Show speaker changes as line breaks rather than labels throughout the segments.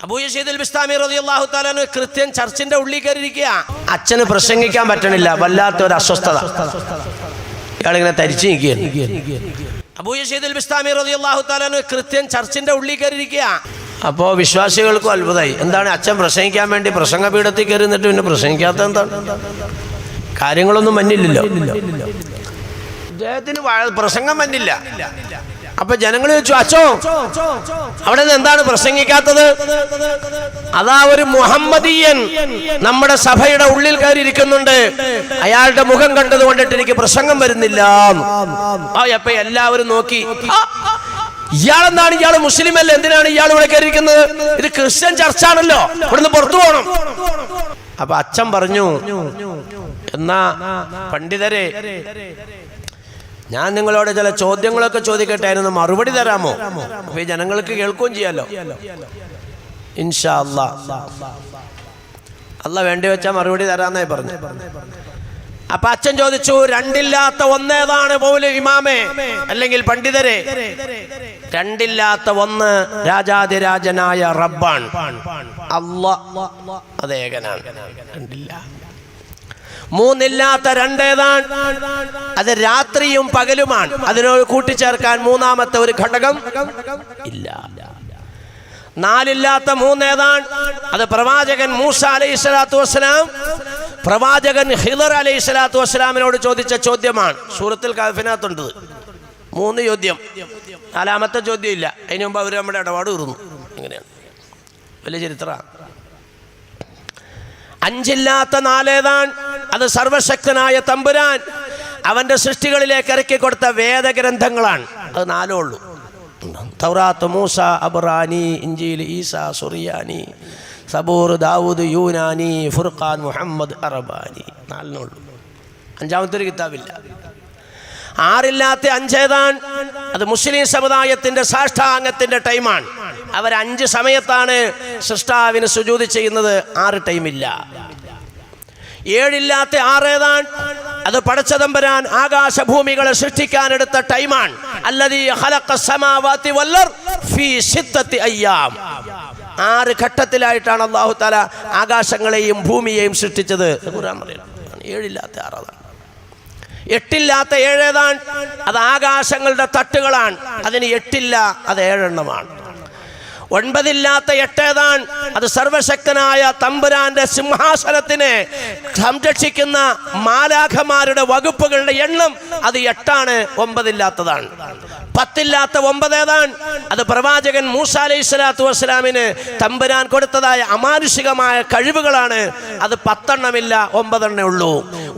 അബൂ യസീദ് അൽ-ബിസ്താമി റളിയല്ലാഹു തആല അൻഹു കൃത്യം ചർച്ചിന്റെ ഉള്ളിൽ കയറിയിരിക്കുക. അച്ഛന് പ്രസംഗിക്കാൻ പറ്റണില്ല, വല്ലാത്തൊരു അസ്വസ്ഥത. ഇയാളിങ്ങനെ തരിച്ചു നിൽക്കുകയാണ്. അബൂ യസീദ് അൽ-ബിസ്താമി റളിയല്ലാഹു തആല അൻഹു കൃത്യം ചർച്ചിന്റെ ഉള്ളിൽ കയറിയിരിക്കുക. അപ്പോൾ വിശ്വാസികൾക്കും അത്ഭുതമായി. എന്താണ് അച്ഛൻ പ്രസംഗിക്കാൻ വേണ്ടി പ്രസംഗപീഠത്തിൽ കയറി നിന്നിട്ട് പിന്നെ പ്രസംഗിക്കാത്ത എന്താണ്? കാര്യങ്ങളൊന്നും മന്നില്ലല്ലോ, അദ്ദേഹത്തിന് പ്രസംഗം മന്നില്ല. അപ്പൊ ജനങ്ങൾ ചോദിച്ചു, അച്ഛോ അവിടെ നിന്ന് എന്താണ് പ്രസംഗിക്കാത്തത്? അതാ ഒരു മുഹമ്മദീയൻ നമ്മുടെ സഭയുടെ ഉള്ളിൽ കയറിയിരിക്കുന്നുണ്ട്, അയാളുടെ മുഖം കണ്ടത് കൊണ്ടിട്ട് എനിക്ക് പ്രസംഗം വരുന്നില്ല. അപ്പൊ എല്ലാവരും നോക്കി, ഇയാളെന്താണ്, ഇയാൾ മുസ്ലിം അല്ലേ, എന്തിനാണ് ഇയാൾ ഇവിടെ കയറിയിരിക്കുന്നത്? ഇത് ക്രിസ്ത്യൻ ചർച്ചാണല്ലോ, ഇവിടുന്ന് പുറത്തു പോകണം. അപ്പൊ അച്ഛൻ പറഞ്ഞു, എന്നാ പണ്ഡിതരെ, ഞാൻ നിങ്ങളോട് ചില ചോദ്യങ്ങളൊക്കെ ചോദിക്കട്ടെ, അതിനൊന്ന് മറുപടി തരാമോ? അപ്പൊ ഈ ജനങ്ങൾക്ക് കേൾക്കുകയും ചെയ്യാലോ. ഇൻഷാ അല്ലാഹ്, അല്ലാഹ് വേണ്ടി വെച്ചാൽ മറുപടി തരാന്നായി പറഞ്ഞു. അപ്പൊ അച്ഛൻ ചോദിച്ചു, രണ്ടില്ലാത്ത ഒന്നേതാണ് മൗലവി ഇമാമേ, അല്ലെങ്കിൽ പണ്ഡിതരെ? രണ്ടില്ലാത്ത ഒന്ന് രാജാതിരാജനായ റബ്ബാണ്, അല്ലാഹ് അത് ഏകനാണ്, രണ്ടില്ല. മൂന്നില്ലാത്ത രണ്ടേതാണ്, അത് രാത്രിയും പകലുമാണ്, അതിനോട് കൂട്ടിച്ചേർക്കാൻ മൂന്നാമത്തെ ഒരു ഘടകം ഇല്ല. നാലില്ലാത്ത മൂന്നേതാണ്, അത് പ്രവാചകൻ മൂസ അലൈഹിസ്സലാത്തു വസ്സലാം പ്രവാചകൻ ഹിദർ അലൈഹിസ്സലാത്തു വസ്സലാമിനോട് ചോദിച്ച ചോദ്യമാണ്. സൂറത്തുൽ കഹ്ഫിനകത്തുണ്ട് 3 ചോദ്യം. നാലാമത്തെ ചോദ്യം ഇല്ല. അതിനു മുമ്പ് അവർ നമ്മുടെ ഇടപാട് തീർന്നു. എങ്ങനെയാണ്? വലിയ ചരിത്രമാണ്. 5 ഇല്ലാത്ത 4 ഏതാണ്, അത് സർവശക്തനായ തമ്പുരാൻ അവന്റെ സൃഷ്ടികളിലേക്ക് ഇറക്കി കൊടുത്ത വേദഗ്രന്ഥങ്ങളാണ്. അത് 4 ഉള്ളൂ. തൗറാത്ത് മൂസ അബ്റാനി, ഇഞ്ചീൽ ഈസ സുറിയാനി, സബൂർ ദാവൂദ് യൂനാനി, ഫുർഖാൻ മുഹമ്മദ് അറബാനി, 4 ഉള്ളൂ. 5ാമത്തെ ഒരു കിതാബില്ല. 6 ഇല്ലാത്ത 5 ഏതാണ്, അത് മുസ്ലിം സമുദായത്തിന്റെ സാഷ്ടാംഗത്തിന്റെ ടൈമാണ്. അവർ 5 സമയത്താണ് സൃഷ്ടാവിന് സുജൂദ് ചെയ്യുന്നത്, 6 ടൈമില്ല. 7 ഇല്ലാത്ത 6 ഏതാണ്, അത് പടച്ചതമ്പുരാൻ ആകാശഭൂമികളെ സൃഷ്ടിക്കാനെടുത്ത ടൈമാണ്. അല്ലദീ ഖലഖസ് സമാവാതി വൽ അർദ് ഫീ 6 അയ്യാം. 6 ഘട്ടത്തിലായിട്ടാണ് അല്ലാഹു തആല ആകാശങ്ങളെയും ഭൂമിയെയും സൃഷ്ടിച്ചത്. ഖുർആൻ പറയുന്നു. 7 ഇല്ലാത്ത 6 അതാണ്. 8 ഇല്ലാത്ത 7 ഏതാണ്, അത് ആകാശങ്ങളുടെ തട്ടുകളാണ്. അതിന് 8 ഇല്ല, അത് 7 എണ്ണമാണ്. 9 ഇല്ലാത്ത 8 ഏതാണ്, അത് സർവശക്തനായ തമ്പുരാന്റെ സിംഹാസനത്തിനെ സംരക്ഷിക്കുന്ന മാലാഖമാരുടെ വകുപ്പുകളുടെ എണ്ണം, അത് 8 ആണ്, 9 ഇല്ലാത്തതാണ്. 10 ഇല്ലാത്ത 9 ഏതാണ്, അത് പ്രവാചകൻ മൂസ അലൈഹിസ്സലാത്തു വസ്സലാമിന് തമ്പുരാൻ കൊടുത്തതായ അമാനുഷികമായ കഴിവുകളാണ്. അത് 10 എണ്ണമില്ല, 9 എണ്ണേ ഉള്ളൂ.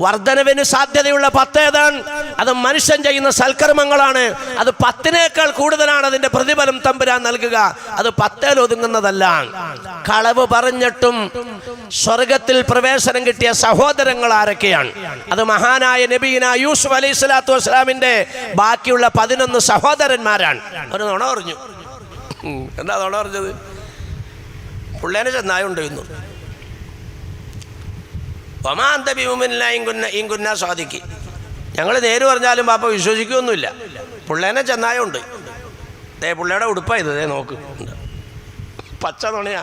വർധനവിന് സാധ്യതയുള്ള 10 ഏതാണ്, അത് മനുഷ്യൻ ചെയ്യുന്ന സൽക്കർമ്മങ്ങളാണ്. അത് 10നേക്കാൾ കൂടുതലാണ് അതിന്റെ പ്രതിഫലം തമ്പുരാൻ നൽകുക. അത് 10 ഒതുങ്ങുന്നതല്ല. കളവ് പറഞ്ഞിട്ടും സ്വർഗത്തിൽ പ്രവേശനം കിട്ടിയ സഹോദരങ്ങൾ ആരൊക്കെയാണ്? അത് മഹാനായ നബിയിന യൂസുഫ് അലൈഹിസ്സലാത്തു വസ്സലാമിന്റെ ബാക്കിയുള്ള 11 സഹോദരന്മാരാണ്. ഒരു നുണ പറഞ്ഞു. എന്താ നുണ പറഞ്ഞത്? പുള്ളേനെ ചെന്നായ ഉണ്ടെന്നു. ഞങ്ങൾ നേര് പറഞ്ഞാലും പാപ്പ വിശ്വസിക്കുകയൊന്നുമില്ല. പുള്ളേനെ ചെന്നായ ഉണ്ട്. പുള്ളയുടെ ഉടുപ്പായത് നോക്ക്, പച്ച നുണയാ.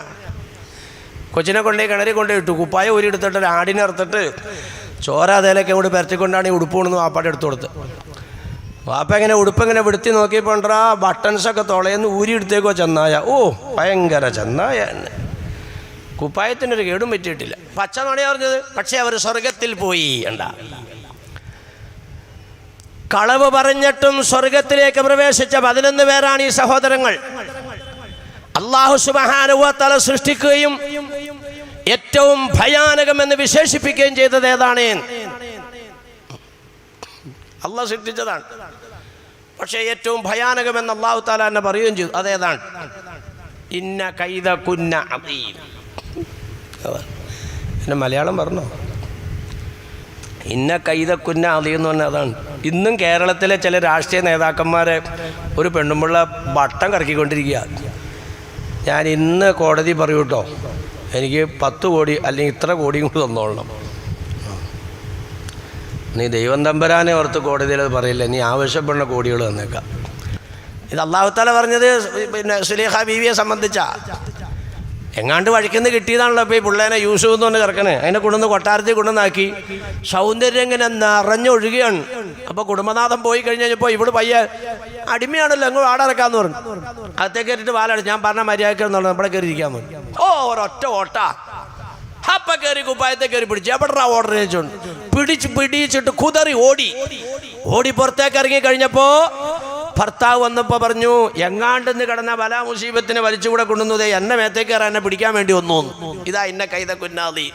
കൊച്ചിനെ കൊണ്ടുപോയി കിണറി കൊണ്ടുപോയി ഇട്ടു. കുപ്പായ ഊരി എടുത്തിട്ട് ഒരു ആടിനെ അറുത്തിട്ട് ചോര അതേലൊക്കെ കൂടി പരത്തിക്കൊണ്ടാണ് ഈ ഉടുപ്പ് കൊണ്ടു വാപ്പാടെ എടുത്തു കൊടുത്ത്. വാപ്പ എങ്ങനെ ഉടുപ്പെങ്ങനെ വിടുത്തി നോക്കിയപ്പോണ്ടാ ബട്ടൺസൊക്കെ തുളയെന്ന് ഊരി എടുത്തേക്കോ ചെന്നായ. ഓ ഭയങ്കര ചെന്നായ. കുപ്പായത്തിനൊരു കേടും പറ്റിയിട്ടില്ല. പച്ച നുണയാ പറഞ്ഞത്. പക്ഷെ അവർ സ്വർഗത്തിൽ പോയി. എന്താ കളവ് പറഞ്ഞിട്ടും സ്വർഗത്തിലേക്ക് പ്രവേശിച്ച 11 പേരാണ് ഈ സഹോദരങ്ങൾ. അല്ലാഹു സുബ്ഹാനഹു വ തആല സൃഷ്ടിക്കുകയും ഏറ്റവും ഭയാനകമെന്ന് വിശേഷിപ്പിക്കുകയും ചെയ്തത് ഏതാണ്? അള്ളാഹ് സൃഷ്ടിച്ചതാണ്. പക്ഷേ ഏറ്റവും ഭയാനകമെന്ന് അല്ലാഹു തആല തന്നെ പറയുകയും ചെയ്തു. അതേതാണ്? ഇന്ന കൈദകുന്ന അദീം. പിന്നെ മലയാളം പറഞ്ഞോ? ഇന്ന കൈദകുന്ന അദീം എന്ന് പറഞ്ഞാൽ അതാണ്. ഇന്നും കേരളത്തിലെ ചില രാഷ്ട്രീയ നേതാക്കന്മാരെ ഒരു പെണ്ണുമ്പിള്ള വട്ടം കറക്കിക്കൊണ്ടിരിക്കുക. ഞാൻ ഇന്ന് കോടതി പറയൂ കേട്ടോ, എനിക്ക് 10 കോടി അല്ലെങ്കിൽ ഇത്ര കോടിയും കൂടി തന്നോളണം. നീ ദൈവം തമ്പുരാനെ ഓർത്ത് കോടതിയിൽ അത് പറയില്ല, നീ ആവശ്യപ്പെടുന്ന കോടികൾ തന്നേക്കാം. ഇത് അല്ലാഹു തആല പറഞ്ഞത് പിന്നെ സുലൈഖ ബീവിയെ സംബന്ധിച്ച എങ്ങാണ്ട് വഴിക്കുന്ന കിട്ടിയതാണല്ലോ ഇപ്പോൾ ഈ പിള്ളേനെ യൂസ് എന്ന് പറഞ്ഞ് കിടക്കണേ. അതിനെ കൊണ്ടുവന്ന് കൊട്ടാരത്തിൽ കൊണ്ടുവന്നാക്കി. സൗന്ദര്യം ഇങ്ങനെ നിറഞ്ഞൊഴുകയാണ്. അപ്പോൾ കുടുംബനാഥം പോയി കഴിഞ്ഞപ്പോൾ ഇവിടെ പയ്യ അടിമയാണല്ലോ, അങ്ങ് വാടറക്കാന്ന് പറഞ്ഞു. അകത്തേക്ക് കയറിയിട്ട് വാലടിച്ച് ഞാൻ പറഞ്ഞ മര്യാദക്കെന്നുള്ളത് നമ്മളെ കയറി ഇരിക്കാൻ പറഞ്ഞു. ഒരൊറ്റ ഓട്ടാ അപ്പ കയറി കുപ്പായത്തെ കയറി പിടിച്ചു. എവിടാ ഓർഡർ ചെയ്തോണ്ട് പിടിച്ചിട്ട് കുതറി ഓടി പുറത്തേക്ക് ഇറങ്ങി കഴിഞ്ഞപ്പോ ഭർത്താവ് വന്നപ്പോ പറഞ്ഞു, എങ്ങാണ്ടെന്ന് കിടന്ന ബലാ മുസീബത്തിനെ വലിച്ചുകൂടെ കൊണ്ടുവന്നതേ എന്നെ മേത്തേക്ക് കയറാൻ എന്നെ പിടിക്കാൻ വേണ്ടി വന്നു. ഇതാ ഇന്ന കൈത കുന്നാതി.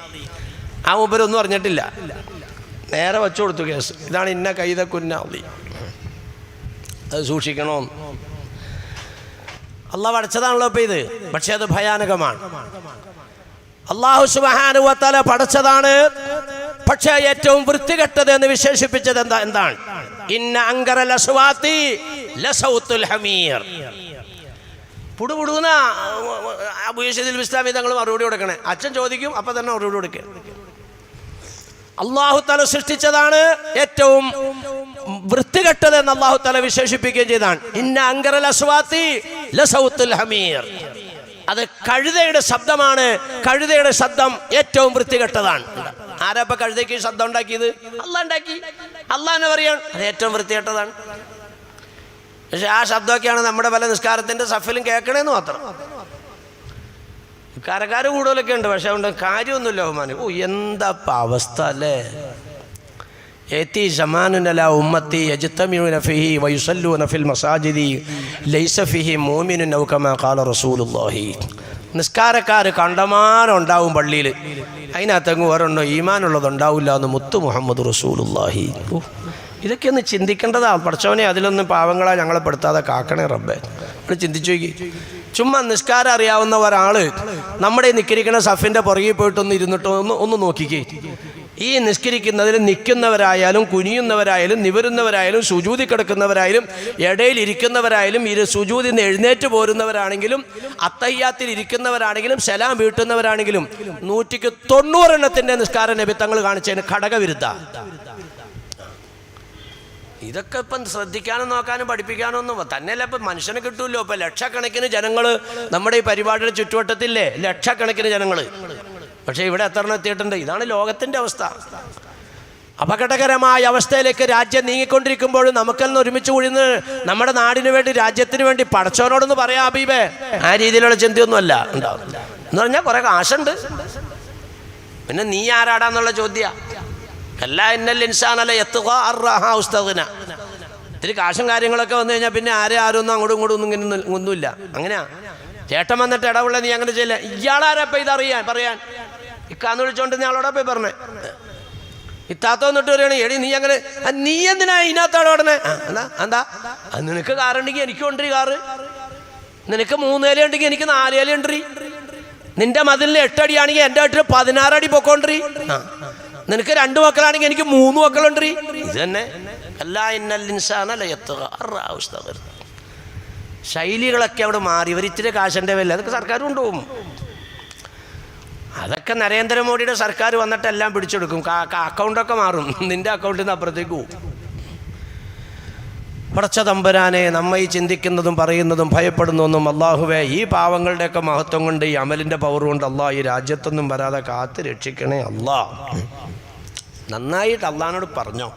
ആ മൂപ്പരൊന്നും അറിഞ്ഞിട്ടില്ല, നേരെ വച്ചു കൊടുത്തു കേസ്. ഇതാണ് ഇന്ന കൈത കുന്നാതി, അത് സൂക്ഷിക്കണോ. അള്ളാഹ് പഠിച്ചതാണല്ലോ ഇപ്പൊ ഇത്. പക്ഷെ അത് ഭയാനകമാണ്. അല്ലാഹു സുബ്ഹാനഹു വ തആല പഠിച്ചതാണ്. പക്ഷേ ഏറ്റവും വൃത്തികെട്ടത് എന്ന് വിശേഷിപ്പിച്ചത് എന്താണ്? ഇന്ന അങ്കറൽ അസ്വാതി ലസൗത്തുൽ ഹമീർ. പുടുപുടുന്ന അബൂ യസീദുൽ ബിസ്താമി തങ്ങൾ മറുപടി കൊടുക്കണേ. അച്ഛൻ ചോദിക്കും, അപ്പൊ തന്നെ മറുപടി കൊടുക്കുക. അല്ലാഹു തആല സൃഷ്ടിച്ചതാണ് ഏറ്റവും വൃത്തികെട്ടത് എന്ന് അല്ലാഹു തആല വിശേഷിപ്പിക്കുകയും ചെയ്താണ്. ഇന്ന അങ്കറൽ അസ്വാതി ലസൗത്തുൽ ഹമീർ. അത് കഴുതയുടെ ശബ്ദമാണ്. കഴുതയുടെ ശബ്ദം ഏറ്റവും വൃത്തികെട്ടതാണ്. ആരാപ്പ കഴുതയ്ക്ക് ശബ്ദം ഉണ്ടാക്കിയത്? അള്ളാഹ് ഉണ്ടാക്കി. അള്ളാഹിനെ പറയാൻ അത് ഏറ്റവും വൃത്തികെട്ടതാണ്. പക്ഷെ ആ ശബ്ദമൊക്കെയാണ് നമ്മുടെ പല നിസ്കാരത്തിന്റെ സഫിലും കേൾക്കണേന്ന് മാത്രം. നിസ്കാരക്കാർ കൂടുതലൊക്കെ ഉണ്ട്, പക്ഷെ അതുകൊണ്ട് കാര്യമൊന്നുമില്ല. ബഹുമാനം എന്താ അവസ്ഥ അല്ലേ? ഏത്തി സമാനുൻ അലാ ഉമ്മത്തി യജ്തമിഉന ഫീഹി വയുസല്ലൂന ഫിൽ മസാജിദി ലൈസ ഫീഹി മുഅ്മിനുൻ ഔ കമാ ഖാല റസൂലുള്ളാഹി. നിസ്കാരക്കാർ കണ്ടമാനം ഉണ്ടാവും പള്ളിയിൽ, അതിനകത്തങ്ങ് ഒരെണ്ണോ ഈമാനുള്ളതുണ്ടാവില്ല എന്ന് മുത്തു മുഹമ്മദ് റസൂലുള്ളാഹി. ഇതൊക്കെ ഒന്ന് ചിന്തിക്കേണ്ടതാ. പഠിച്ചവനെ അതിലൊന്നും പാവങ്ങളാ ഞങ്ങളെ പെടുത്താതെ കാക്കണേ റബ്ബേ. ഇവിടെ ചിന്തിച്ചു നോക്കി. ചുമ്മാ നിസ്കാരം അറിയാവുന്ന ഒരാൾ നമ്മുടെ നിസ്കരിക്കുന്ന സഫിൻ്റെ പുറകിൽ പോയിട്ടൊന്ന് ഇരുന്നിട്ട് ഒന്ന് നോക്കിക്കേ. ഈ നിസ്കരിക്കുന്നതിൽ നിൽക്കുന്നവരായാലും കുനിയുന്നവരായാലും നിവരുന്നവരായാലും സുജൂതി കിടക്കുന്നവരായാലും ഇടയിൽ ഇരിക്കുന്നവരായാലും സുജൂതിൽ നിന്ന് എഴുന്നേറ്റ് പോരുന്നവരാണെങ്കിലും അത്തഹിയ്യാത്തിൽ ഇരിക്കുന്നവരാണെങ്കിലും സലാം വീട്ടുന്നവരാണെങ്കിലും 190 നിസ്കാര നബി തങ്ങൾ കാണിച്ചതിന് ഘടകവിരുദ്ധ. ഇതൊക്കെ ഇപ്പം ശ്രദ്ധിക്കാനും നോക്കാനും പഠിപ്പിക്കാനും ഒന്നും തന്നെയല്ല. ഇപ്പം മനുഷ്യനെ കിട്ടുമല്ലോ. ഇപ്പം ലക്ഷക്കണക്കിന് ജനങ്ങൾ നമ്മുടെ ഈ പരിപാടിയുടെ ചുറ്റുവട്ടത്തില്ലേ, ലക്ഷക്കണക്കിന് ജനങ്ങൾ. പക്ഷേ ഇവിടെ എത്ര എണ്ണം എത്തിയിട്ടുണ്ട്? ഇതാണ് ലോകത്തിൻ്റെ അവസ്ഥ. അപകടകരമായ അവസ്ഥയിലേക്ക് രാജ്യം നീങ്ങിക്കൊണ്ടിരിക്കുമ്പോൾ നമുക്കെല്ലാം ഒരുമിച്ച് കൂടിന്ന് നമ്മുടെ നാടിന് വേണ്ടി രാജ്യത്തിന് വേണ്ടി പടച്ചവനോടൊന്ന് പറയാം ഹബീബേ. ആ രീതിയിലുള്ള ചിന്തയൊന്നുമല്ല ഉണ്ടാവും. എന്ന് പറഞ്ഞാൽ കുറെ കാശുണ്ട്, പിന്നെ നീ ആരാടാന്നുള്ള ചോദ്യ. ഇത്തിരി കാശും കാര്യങ്ങളൊക്കെ വന്നു കഴിഞ്ഞാൽ പിന്നെ ആരും അങ്ങോട്ടും ഇങ്ങോട്ടും ഒന്നും ഇങ്ങനെ ഒന്നുമില്ല. അങ്ങനെയാ ചേട്ടൻ വന്നിട്ട് ഇടവുള്ള നീ അങ്ങനെ ചെയ്യില്ല. ഇയാളാരപ്പ ഇതറിയാൻ പറയാൻ? ഇക്കാന്ന് വിളിച്ചോണ്ട് ഞാളോടാ പോയി പറഞ്ഞേ. ഇത്താത്ത വന്നിട്ട് പറയുകയാണ്, എടി നീ അങ്ങനെ നീ എന്തിനാ ഇതിനകത്താണ് ഉടനെ? എന്താ നിനക്ക് കാറുണ്ടെങ്കിൽ എനിക്ക് കൊണ്ടരി കാറ്, നിനക്ക് 3 ഇല ഉണ്ടെങ്കിൽ എനിക്ക് 4 ഇല ഉണ്ടരി, നിന്റെ മതിലിന് 8 അടിയാണെങ്കിൽ എൻ്റെ വീട്ടിൽ 16 അടി പൊക്കോണ്ടരി, നിനക്ക് 2 മക്കളാണെങ്കിൽ എനിക്ക് 3 മക്കളുണ്ടരി. ഇത് തന്നെ ശൈലികളൊക്കെ അവിടെ മാറി. ഇവരിത്തിരി കാശൻ്റെ വില അതൊക്കെ സർക്കാർ കൊണ്ടുപോകും. അതൊക്കെ നരേന്ദ്രമോദിയുടെ സർക്കാർ വന്നിട്ട് എല്ലാം പിടിച്ചെടുക്കും. അക്കൗണ്ടൊക്കെ മാറും, നിന്റെ അക്കൗണ്ടിൽ നിന്ന് അപ്പുറത്തേക്ക് പോകും. പടച്ച തമ്പുരാനെ, നമ്മ ഈ ചിന്തിക്കുന്നതും പറയുന്നതും ഭയപ്പെടുന്നതൊന്നും അള്ളാഹുവേ ഈ പാവങ്ങളുടെയൊക്കെ മഹത്വം കൊണ്ട് ഈ അമലിൻ്റെ പവർ കൊണ്ട് അള്ളാഹ് ഈ രാജ്യത്തൊന്നും വരാതെ കാത്ത് രക്ഷിക്കണേ അള്ളാഹ്. നന്നായിട്ട് അള്ളാഹിനോട് പറഞ്ഞോ.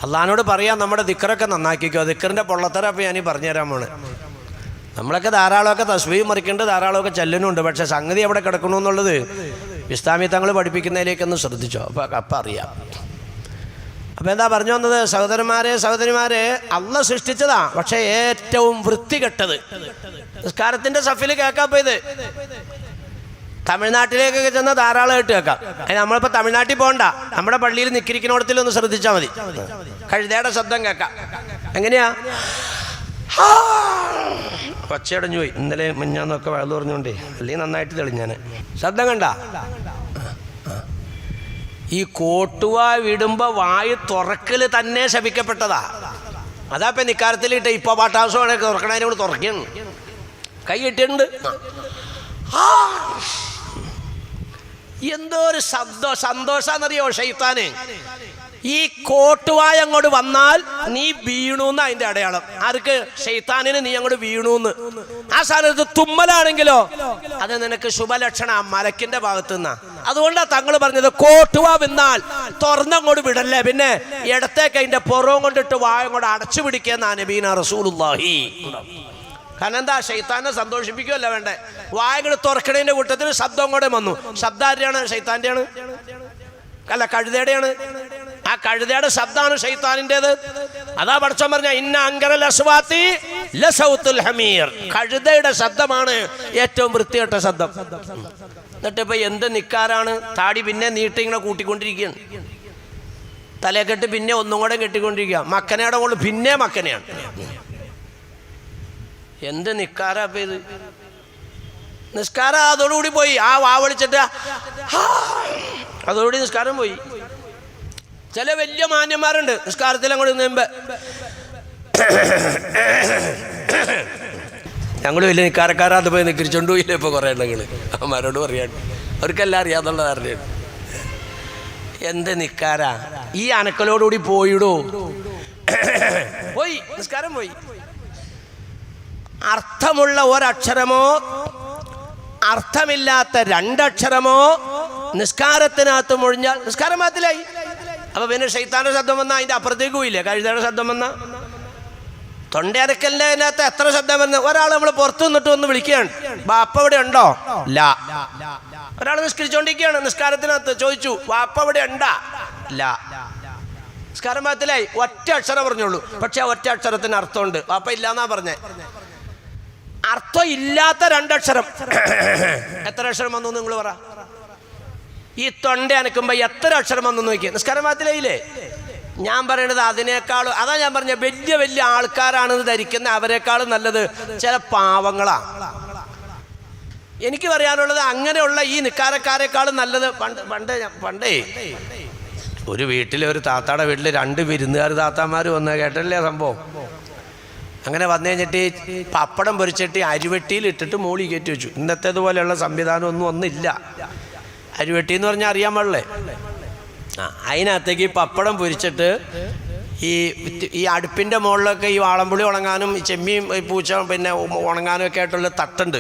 അള്ളാഹിനോട് പറയാം നമ്മുടെ ദിക്റൊക്കെ നന്നാക്കിക്കോ. ദിക്റിൻ്റെ പൊള്ളത്തര അപ്പോൾ ഞാനീ പറഞ്ഞുതരാൻ പോണ്. നമ്മളൊക്കെ ധാരാളമൊക്കെ തസ്ബീഹ് മറിക്കേണ്ടത് ധാരാളമൊക്കെ ചെല്ലുന്നുണ്ട്. പക്ഷേ സംഗതി എവിടെ കിടക്കണമെന്നുള്ളത് ഇസ്ലാമി തങ്ങൾ പഠിപ്പിക്കുന്നതിലേക്കൊന്ന് ശ്രദ്ധിച്ചോ. അപ്പം അറിയാം. അപ്പം എന്താ പറഞ്ഞു വന്നത്? സഹോദരിമാരെ അള്ളാഹ് സൃഷ്ടിച്ചതാ, പക്ഷേ ഏറ്റവും വൃത്തികെട്ടത് നിസ്കാരത്തിൻ്റെ സഫിൽ കേൾക്കാൻ പോയത്. തമിഴ്നാട്ടിലേക്കൊക്കെ ചെന്നാൽ ധാരാളമായിട്ട് കേൾക്കാം. നമ്മളിപ്പോൾ തമിഴ്നാട്ടിൽ പോകണ്ട, നമ്മുടെ പള്ളിയിൽ നിക്കിരിക്കുന്നിടത്തിലൊന്ന് ശ്രദ്ധിച്ചാൽ മതി. കഴുതയുടെ ശബ്ദം കേൾക്കാം. എങ്ങനെയാ? ഒച്ചയടഞ്ഞു പോയി. ഇന്നലെ മിഞ്ഞാന്നൊക്കെ വെള്ളം പറഞ്ഞുകൊണ്ടേ, അല്ലെങ്കിൽ നന്നായിട്ട് തെളിഞ്ഞാന്. ശബ്ദം കണ്ട? ഈ കോട്ടുവ വിടുമ്പോൾ വായു തുറക്കൽ തന്നെ ശപിക്കപ്പെട്ടതാ. അതാ ഇപ്പം നിക്കാരത്തിലിട്ട് ഇപ്പോൾ പാട്ടാസമാണ് തുറക്കണതിനോട് തുറക്കണം. കൈ കിട്ടിയിട്ടുണ്ട്. എന്തോ ഒരു സന്തോഷാന്നറിയോ ഷൈത്താന്. ഈ കോട്ടുവായ അങ്ങോട്ട് വന്നാൽ നീ വീണൂന്ന് അതിന്റെ അടയാളം. ആർക്ക്? ശൈത്താനിന് നീ അങ്ങോട്ട് വീണൂന്ന്. ആ സ്ഥാനത്ത് തുമ്മലാണെങ്കിലോ അത് നിനക്ക് ശുഭലക്ഷണ മലക്കിന്റെ ഭാഗത്തു നിന്നാ. അതുകൊണ്ടാണ് തങ്ങൾ പറഞ്ഞത് കോട്ടുവാ വന്നാൽ തുറന്നങ്ങോട്ട് വിടല്ലേ, പിന്നെ ഇടത്തേക്ക് അതിന്റെ പുറവും കൊണ്ടിട്ട് വായം കൊണ്ട് അടച്ചു പിടിക്കുന്ന നബീന റസൂലുള്ളാഹി. കാരണം എന്താ? ശൈത്താനെ സന്തോഷിപ്പിക്കുകയല്ല വേണ്ടേ. വായകൾ തുറക്കണതിന്റെ കൂട്ടത്തിൽ ശബ്ദം കൂടെ വന്നു. ശബ്ദം ആരുടെയാണ്? ശൈത്താന്റെയാണ് അല്ല, കഴുതയുടെയാണ്. ആ കഴുതയുടെ ശബ്ദമാണ് ശൈത്താനിൻ്റെത്. അതാ പടച്ചോൻ പറഞ്ഞ ഇന്ന അങ്കറൽ അസ്വാത്തി ലസൗത്തുൽ ഹമീർ. കഴുതയുടെ ശബ്ദമാണ് ഏറ്റവും വൃത്തികെട്ട ശബ്ദം. എന്നിട്ട് ഇപ്പൊ എന്ത് നിക്കാരാണ്? താടി പിന്നെ നീട്ടി ഇങ്ങനെ കൂട്ടിക്കൊണ്ടിരിക്കുകയാണ്, തലക്കെട്ട് പിന്നെ ഒന്നും കൂടെ കെട്ടിക്കൊണ്ടിരിക്കുക, മക്കനയുടെ കൊണ്ട് പിന്നെ മക്കനെയാണ്. എന്ത് നിക്കാരാ ഇപ്പൊ ഇത്? നിസ്കാരം അതോടുകൂടി പോയി. ആ വാ വിളിച്ചിട്ട് അതോടുകൂടി നിസ്കാരം പോയി. ചില വലിയ മാന്യന്മാരുണ്ട് നിസ്കാരത്തിൽ അങ്ങോട്ട് നിന്നുമ്പോ ഞങ്ങൾ വലിയ നിക്കാരക്കാരാ അത് പോയി നിക്കരിച്ചോണ്ടു ഇല്ല. ഇപ്പൊ കുറെ എണ്ണങ്ങൾ അമ്മമാരോട് പറയാണ്ട് അവർക്കെല്ലാം അറിയാതുള്ള ധാരണയാണ്. എന്ത് നിക്കാരാ ഈ അനക്കലോടുകൂടി പോയിടോ? പോയി, നിസ്കാരം പോയി. അർത്ഥമുള്ള ഒരക്ഷരമോ അർത്ഥമില്ലാത്ത രണ്ടക്ഷരമോ നിസ്കാരത്തിനകത്ത് മുഴിഞ്ഞാൽ നിസ്കാരം മാത്തിലായി. അപ്പൊ പിന്നെ ശൈത്താന്റെ ശബ്ദം വന്നാൽ അതിന്റെ അപ്പുറത്തേക്ക് പോയില്ലേ? കഴുതയുടെ ശബ്ദം വന്ന തൊണ്ടയരക്കലിന്റെ അതിനകത്ത് എത്ര ശബ്ദം വന്ന് ഒരാൾ നമ്മൾ പുറത്തു നിന്നിട്ട് ഒന്ന് വിളിക്കുകയാണ്, വാപ്പ ഇവിടെ ഉണ്ടോ? ല. ഒരാൾ നിസ്കരിച്ചോണ്ടിരിക്കുകയാണ്, നിസ്കാരത്തിനകത്ത് ചോദിച്ചു വാപ്പ ഇവിടെ ഉണ്ടാ? ല. നിസ്കാരം മാത്തിലായി. ഒറ്റ അക്ഷരം പറഞ്ഞോളൂ, പക്ഷെ ആ ഒറ്റ അക്ഷരത്തിന് അർത്ഥമുണ്ട്. വാപ്പ ഇല്ലാന്നാ പറഞ്ഞേ. അർത്ഥം ഇല്ലാത്ത രണ്ടക്ഷരം എത്ര അക്ഷരം വന്നു നിങ്ങൾ പറ? ഈ തൊണ്ട അനക്കുമ്പോ എത്ര അക്ഷരം വന്നു നോക്കിയ നിസ്കാരം മാത്തിലായില്ലേ? ഞാൻ പറയണത് അതിനേക്കാളും, അതാ ഞാൻ പറഞ്ഞ വലിയ വലിയ ആൾക്കാരാണെന്ന് ധരിക്കുന്ന അവരെക്കാളും നല്ലത് ചില പാവങ്ങളാ. എനിക്ക് പറയാനുള്ളത് അങ്ങനെയുള്ള ഈ നിക്കാരക്കാരെക്കാളും നല്ലത് പണ്ടേ ഒരു വീട്ടിലെ ഒരു താത്താടെ വീട്ടിൽ 2 വിരുന്നുകാർ താത്താമാർ വന്ന കേട്ടല്ലേ സംഭവം. അങ്ങനെ വന്നു കഴിഞ്ഞിട്ട് പപ്പടം പൊരിച്ചിട്ട് അരിവെട്ടിയിൽ ഇട്ടിട്ട് മോളി കയറ്റി വെച്ചു. ഇന്നത്തേതുപോലെയുള്ള സംവിധാനം ഒന്നുമില്ല. അരിവെട്ടി എന്ന് പറഞ്ഞാൽ അറിയാൻ പാടില്ലേ? അതിനകത്തേക്ക് ഈ പപ്പടം പൊരിച്ചിട്ട് ഈ അടുപ്പിൻ്റെ മുകളിലൊക്കെ ഈ വാളംപുളി ഉണങ്ങാനും ചെമ്മിയും പൂച്ച പിന്നെ ഉണങ്ങാനും ഒക്കെ ആയിട്ടുള്ള തട്ടുണ്ട്.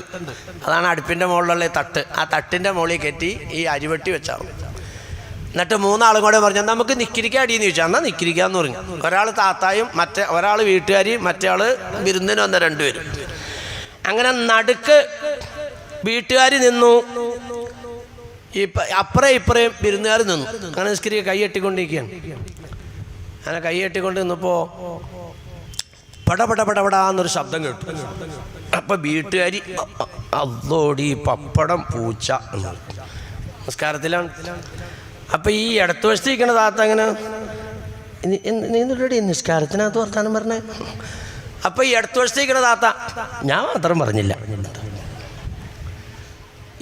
അതാണ് അടുപ്പിൻ്റെ മുകളിലുള്ള തട്ട്. ആ തട്ടിൻ്റെ മുകളിൽ കയറ്റി ഈ അരിവെട്ടി വെച്ചാണ്. എന്നിട്ട് 3 ആളും കൂടെ പറഞ്ഞു നമുക്ക് നിക്കിരിക്കാൻ അടിയെന്ന് ചോദിച്ചാൽ എന്നാൽ നിക്കിരിക്കാന്ന് പറഞ്ഞു. ഒരാൾ താത്തായും ഒരാൾ വീട്ടുകാരിയും മറ്റേ ആൾ വിരുന്നിന് വന്ന 2 പേരും. അങ്ങനെ നടുക്ക് വീട്ടുകാർ നിന്നു, അപ്പുറം ഇപ്പുറയും വിരുന്നുകാർ നിന്നു. അങ്ങനെ നിസ്കരിക്കുക കൈയെട്ടിക്കൊണ്ടിരിക്കുകയാണ്. അങ്ങനെ കൈയെട്ടിക്കൊണ്ട് നിന്നപ്പോ പടപടപടപടാന്നൊരു ശബ്ദം കേട്ടു. അപ്പൊ വീട്ടുകാരി അതോടി പപ്പടം പൂച്ച നമസ്കാരത്തിലാണ്. അപ്പൊ ഈ ഇടത്ത് വശത്തിരിക്കണ താത്ത അങ്ങനെ നീ നിസ്കാരത്തിനകത്ത് വർത്താനം പറഞ്ഞേ. അപ്പൊ ഈ ഇടത്ത് വശത്തിരിക്കണ താത്ത ഞാൻ മാത്രം പറഞ്ഞില്ല.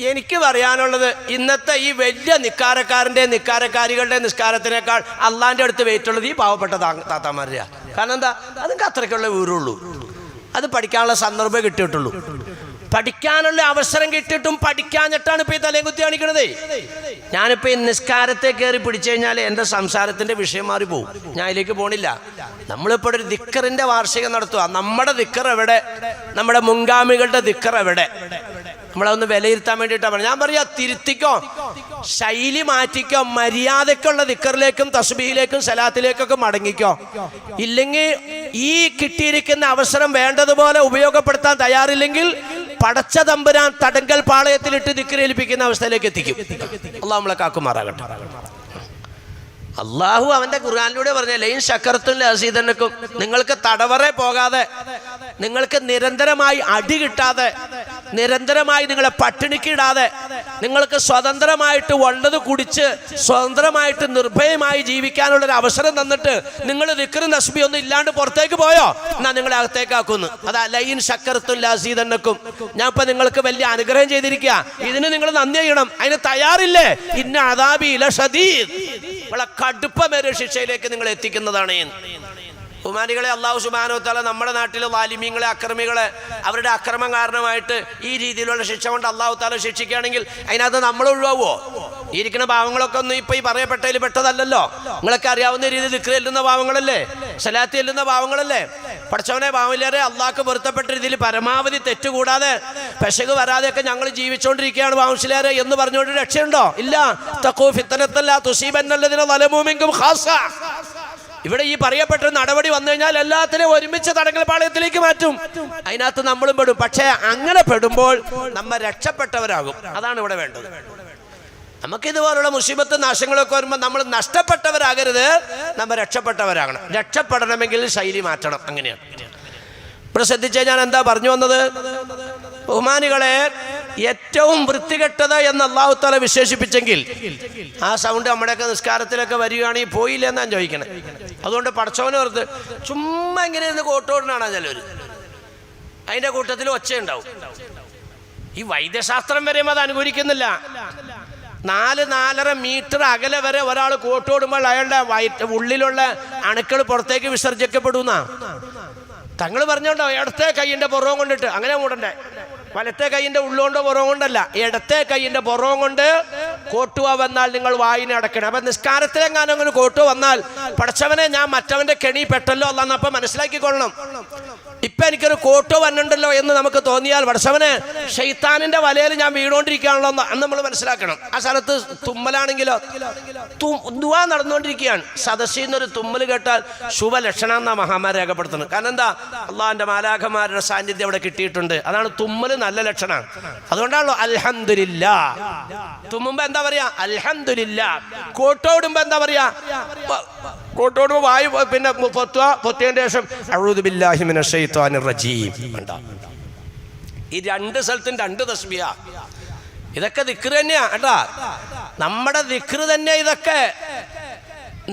എനിക്ക് പറയാനുള്ളത് ഇന്നത്തെ ഈ വലിയ നിക്കാരക്കാരൻ്റെ നിക്കാരക്കാരികളുടെ നിസ്കാരത്തിനേക്കാൾ അള്ളാൻ്റെ അടുത്ത് വെയിറ്റുള്ളത് ഈ പാവപ്പെട്ട താത്താമാരുടെയാണ്. കാരണം എന്താ? അതിന് അത്രയ്ക്കുള്ള വിവരമുള്ളൂ. അത് പഠിക്കാനുള്ള സന്ദർഭം കിട്ടിയിട്ടുള്ളൂ. പഠിക്കാനുള്ള അവസരം കിട്ടിയിട്ടും പഠിക്കാഞ്ഞിട്ടാണ് ഇപ്പൊ ഈ തലയും കുത്തി കാണിക്കണത്. ഞാനിപ്പോ ഈ നിസ്കാരത്തെ കയറി പിടിച്ചു കഴിഞ്ഞാൽ എൻ്റെ സംസാരത്തിന്റെ വിഷയം മാറി പോകും. ഞാൻ അതിലേക്ക് പോണില്ല. നമ്മളിപ്പോൾ ഒരു ദിക്കറിന്റെ വാർഷികം നടത്തുക. നമ്മുടെ ദിക്കർ എവിടെ? നമ്മുടെ മുൻഗാമികളുടെ ദിക്കർ എവിടെ? നമ്മളതൊന്ന് വിലയിരുത്താൻ വേണ്ടിയിട്ടാണ്. ഞാൻ പറയാ തിരുത്തിക്കോ, ശൈലി മാറ്റിക്കോ, മര്യാദക്കുള്ള ദിക്കറിലേക്കും തസ്ബീഹിലേക്കും സലാത്തിലേക്കൊക്കെ മടങ്ങിക്കോ. ഇല്ലെങ്കിൽ ഈ കിട്ടിയിരിക്കുന്ന അവസരം വേണ്ടതുപോലെ ഉപയോഗപ്പെടുത്താൻ തയ്യാറില്ലെങ്കിൽ പടച്ച തമ്പുരാൻ തടങ്കൽ പാളയത്തിലിട്ട് ദിക്കറേൽപ്പിക്കുന്ന അവസ്ഥയിലേക്ക് എത്തിക്കും. അള്ളാഹു നമ്മളെ കാക്കുമാറാകട്ടെ. അള്ളാഹു അവന്റെ ഖുർആനിലൂടെ പറഞ്ഞ ലൈൻ ശക്കർത്തും ലഅസീദന്നക്കും, നിങ്ങൾക്ക് തടവറെ പോകാതെ, നിങ്ങൾക്ക് നിരന്തരമായി അടി കിട്ടാതെ, നിരന്തരമായി നിങ്ങളെ പട്ടിണിക്കിടാതെ, നിങ്ങൾക്ക് സ്വതന്ത്രമായിട്ട് ഉള്ളത് കുടിച്ച് സ്വതന്ത്രമായിട്ട് നിർഭയമായി ജീവിക്കാനുള്ളൊരു അവസരം തന്നിട്ട് നിങ്ങൾ ദിക്റും തസ്ബീഹും ഒന്നും ഇല്ലാണ്ട് പുറത്തേക്ക് പോയോ, എന്നാ നിങ്ങളെ അകത്തേക്കാക്കുന്നു. അതാ ലൈൻ ശക്കർത്തും ലഅസീദന്നക്കും. ഞാൻ ഇപ്പൊ നിങ്ങൾക്ക് വലിയ അനുഗ്രഹം ചെയ്തിരിക്കുക, ഇതിന് നിങ്ങൾ നന്ദി ചെയ്യണം. അതിന് തയ്യാറില്ലേ? ഇന്ന അദാബി ലശദീദ്, കടുപ്പമേറിയ ശിക്ഷയിലേക്ക് നിങ്ങൾ എത്തിക്കുന്നതാണ്. ബഹുമാനികളെ, അല്ലാഹു സുബ്ഹാനഹു വ തആല നമ്മുടെ നാട്ടിലെ ലാലിമീങ്ങളെ, അക്രമികളെ, അവരുടെ അക്രമം കാരണമായിട്ട് ഈ രീതിയിലുള്ള ശിക്ഷ കൊണ്ട് അല്ലാഹു തആല ശിക്ഷിക്കുകയാണെങ്കിൽ അതിനകത്ത് നമ്മൾ ഒഴിവാകുമോ? ഈ ഇരിക്കുന്ന പാവങ്ങളൊക്കെ ഒന്നും ഇപ്പൊ ഈ പറയപ്പെട്ടതിൽ പെട്ടതല്ലല്ലോ. നിങ്ങളൊക്കെ അറിയാവുന്ന രീതിയിൽ ദിക്ർ ചെല്ലുന്ന പാവങ്ങളല്ലേ, സലാത്ത് ചെല്ലുന്ന പാവങ്ങളല്ലേ. പഠിച്ചവനെ പാവമില്ലാതെ അള്ളാഹ്ക്ക് പൊരുത്തപ്പെട്ട രീതിയിൽ പരമാവധി തെറ്റുകൂടാതെ പെശക് വരാതെയൊക്കെ ഞങ്ങൾ ജീവിച്ചുകൊണ്ടിരിക്കുകയാണ് പാവംശിലാരെ എന്ന് പറഞ്ഞുകൊണ്ട് രക്ഷയുണ്ടോ? ഇല്ല. തഖൂ ഫിത്നത്തല്ലാ തുസീബന്നല്ലദീന ളലമൂ മിൻകും ഖാസ്സ. ഇവിടെ ഈ പറയപ്പെട്ട നടപടി വന്നു കഴിഞ്ഞാൽ എല്ലാത്തിനെയും ഒരുമിച്ച് തടങ്കൽ പാളയത്തിലേക്ക് മാറ്റും. അതിനകത്ത് നമ്മളും പെടും. പക്ഷേ അങ്ങനെ പെടുമ്പോൾ നമ്മൾ രക്ഷപ്പെട്ടവരാകും. അതാണ് ഇവിടെ വേണ്ടത്. നമുക്കിതുപോലുള്ള മുസീബത്ത് നാശങ്ങളൊക്കെ വരുമ്പോൾ നമ്മൾ നഷ്ടപ്പെട്ടവരാകരുത്, നമ്മൾ രക്ഷപ്പെട്ടവരാകണം. രക്ഷപ്പെടണമെങ്കിൽ ശൈലി മാറ്റണം. അങ്ങനെയാണ്. ഇവിടെ ശ്രദ്ധിച്ചാൽ ഞാൻ എന്താ പറഞ്ഞു വന്നത്? ബഹുമാനികളെ, ഏറ്റവും വൃത്തികെട്ടത് എന്ന് അല്ലാഹു തആല വിശേഷിപ്പിച്ചെങ്കിൽ ആ സൗണ്ട് നമ്മുടെയൊക്കെ നിസ്കാരത്തിലൊക്കെ വരികയാണെങ്കിൽ പോയില്ല എന്നാണ് ചോദിക്കണേ. അതുകൊണ്ട് പടച്ചവനെ ഓർത്ത് ചുമ്മാ ഇങ്ങനെ ഇരുന്ന് കോട്ടോടിനാണ് ചിലർ. അതിൻ്റെ കൂട്ടത്തിൽ ഒച്ചയുണ്ടാവും. ഈ വൈദ്യശാസ്ത്രം വരെയും അത് അനുകൂലിക്കുന്നില്ല. 4-4.5 മീറ്റർ അകലെ വരെ ഒരാൾ കോട്ടോടുമ്പോൾ അയാളുടെ ഉള്ളിലുള്ള അണുക്കൾ പുറത്തേക്ക് വിസർജിക്കപ്പെടുന്ന തങ്ങൾ പറഞ്ഞോണ്ടോ ഇടത്തെ കൈയിൻ്റെ പുറവും കൊണ്ടിട്ട് അങ്ങനെ മൂടണ്ടേ. വലത്തെ കൈയിൻ്റെ ഉള്ളുകൊണ്ടോ പുറവും കൊണ്ടല്ല, ഇടത്തെ കൈയിൻ്റെ പുറവും കൊണ്ട് കോട്ടുവ വന്നാൽ നിങ്ങൾ വായിനെ അടക്കണം. അപ്പം നിസ്കാരത്തിലെങ്ങാനും അങ്ങനെ കോട്ടുവ വന്നാൽ പഠിച്ചവനെ ഞാൻ മറ്റവൻ്റെ കെണി പെട്ടല്ലോ അല്ലാന്നപ്പം മനസ്സിലാക്കിക്കൊള്ളണം. ഇപ്പം എനിക്കൊരു കോട്ടോ വന്നിട്ടുണ്ടല്ലോ എന്ന് നമുക്ക് തോന്നിയാൽ പഠിച്ചവനെ ശൈത്താനിൻ്റെ വലയിൽ ഞാൻ വീണുകൊണ്ടിരിക്കുകയാണല്ലോ എന്ന് നമ്മൾ മനസ്സിലാക്കണം. ആ സ്ഥലത്ത് തുമ്മലാണെങ്കിലോ ദുആ നടന്നുകൊണ്ടിരിക്കുകയാണ്. സദസ്സിൽ നിന്നൊരു തുമ്മൽ കേട്ടാൽ ശുഭലക്ഷണം എന്നാണ് മഹാന്മാർ രേഖപ്പെടുത്തുന്നത്. കാരണം എന്താ? അള്ളാഹിൻ്റെ മാലാഖമാരുടെ സാന്നിധ്യം അവിടെ കിട്ടിയിട്ടുണ്ട്. അതാണ് തുമ്മൽ നല്ല ലക്ഷണം. അതുകൊണ്ടാണല്ലോ അൽഹംദുലില്ലാ. തുമ്മുമ്പോ എന്താ പറയാ? അൽഹംദുലില്ലാ. കോട്ടോടുമ്പോ എന്താ പറയാ? കോട്ടോട് വായു പിന്നെ പൊത്തിയതിന്റെ ശേഷം അഊദു ബില്ലാഹി മിനശ് ശൈത്വാനിർ റജീം. ഈ 2 സ്ഥലത്തും 2 തസ്ബീഹ. ഇതൊക്കെ ദിക്ർ തന്നെയാ കേട്ടാ. നമ്മുടെ ദിക്ർ തന്നെ ഇതൊക്കെ.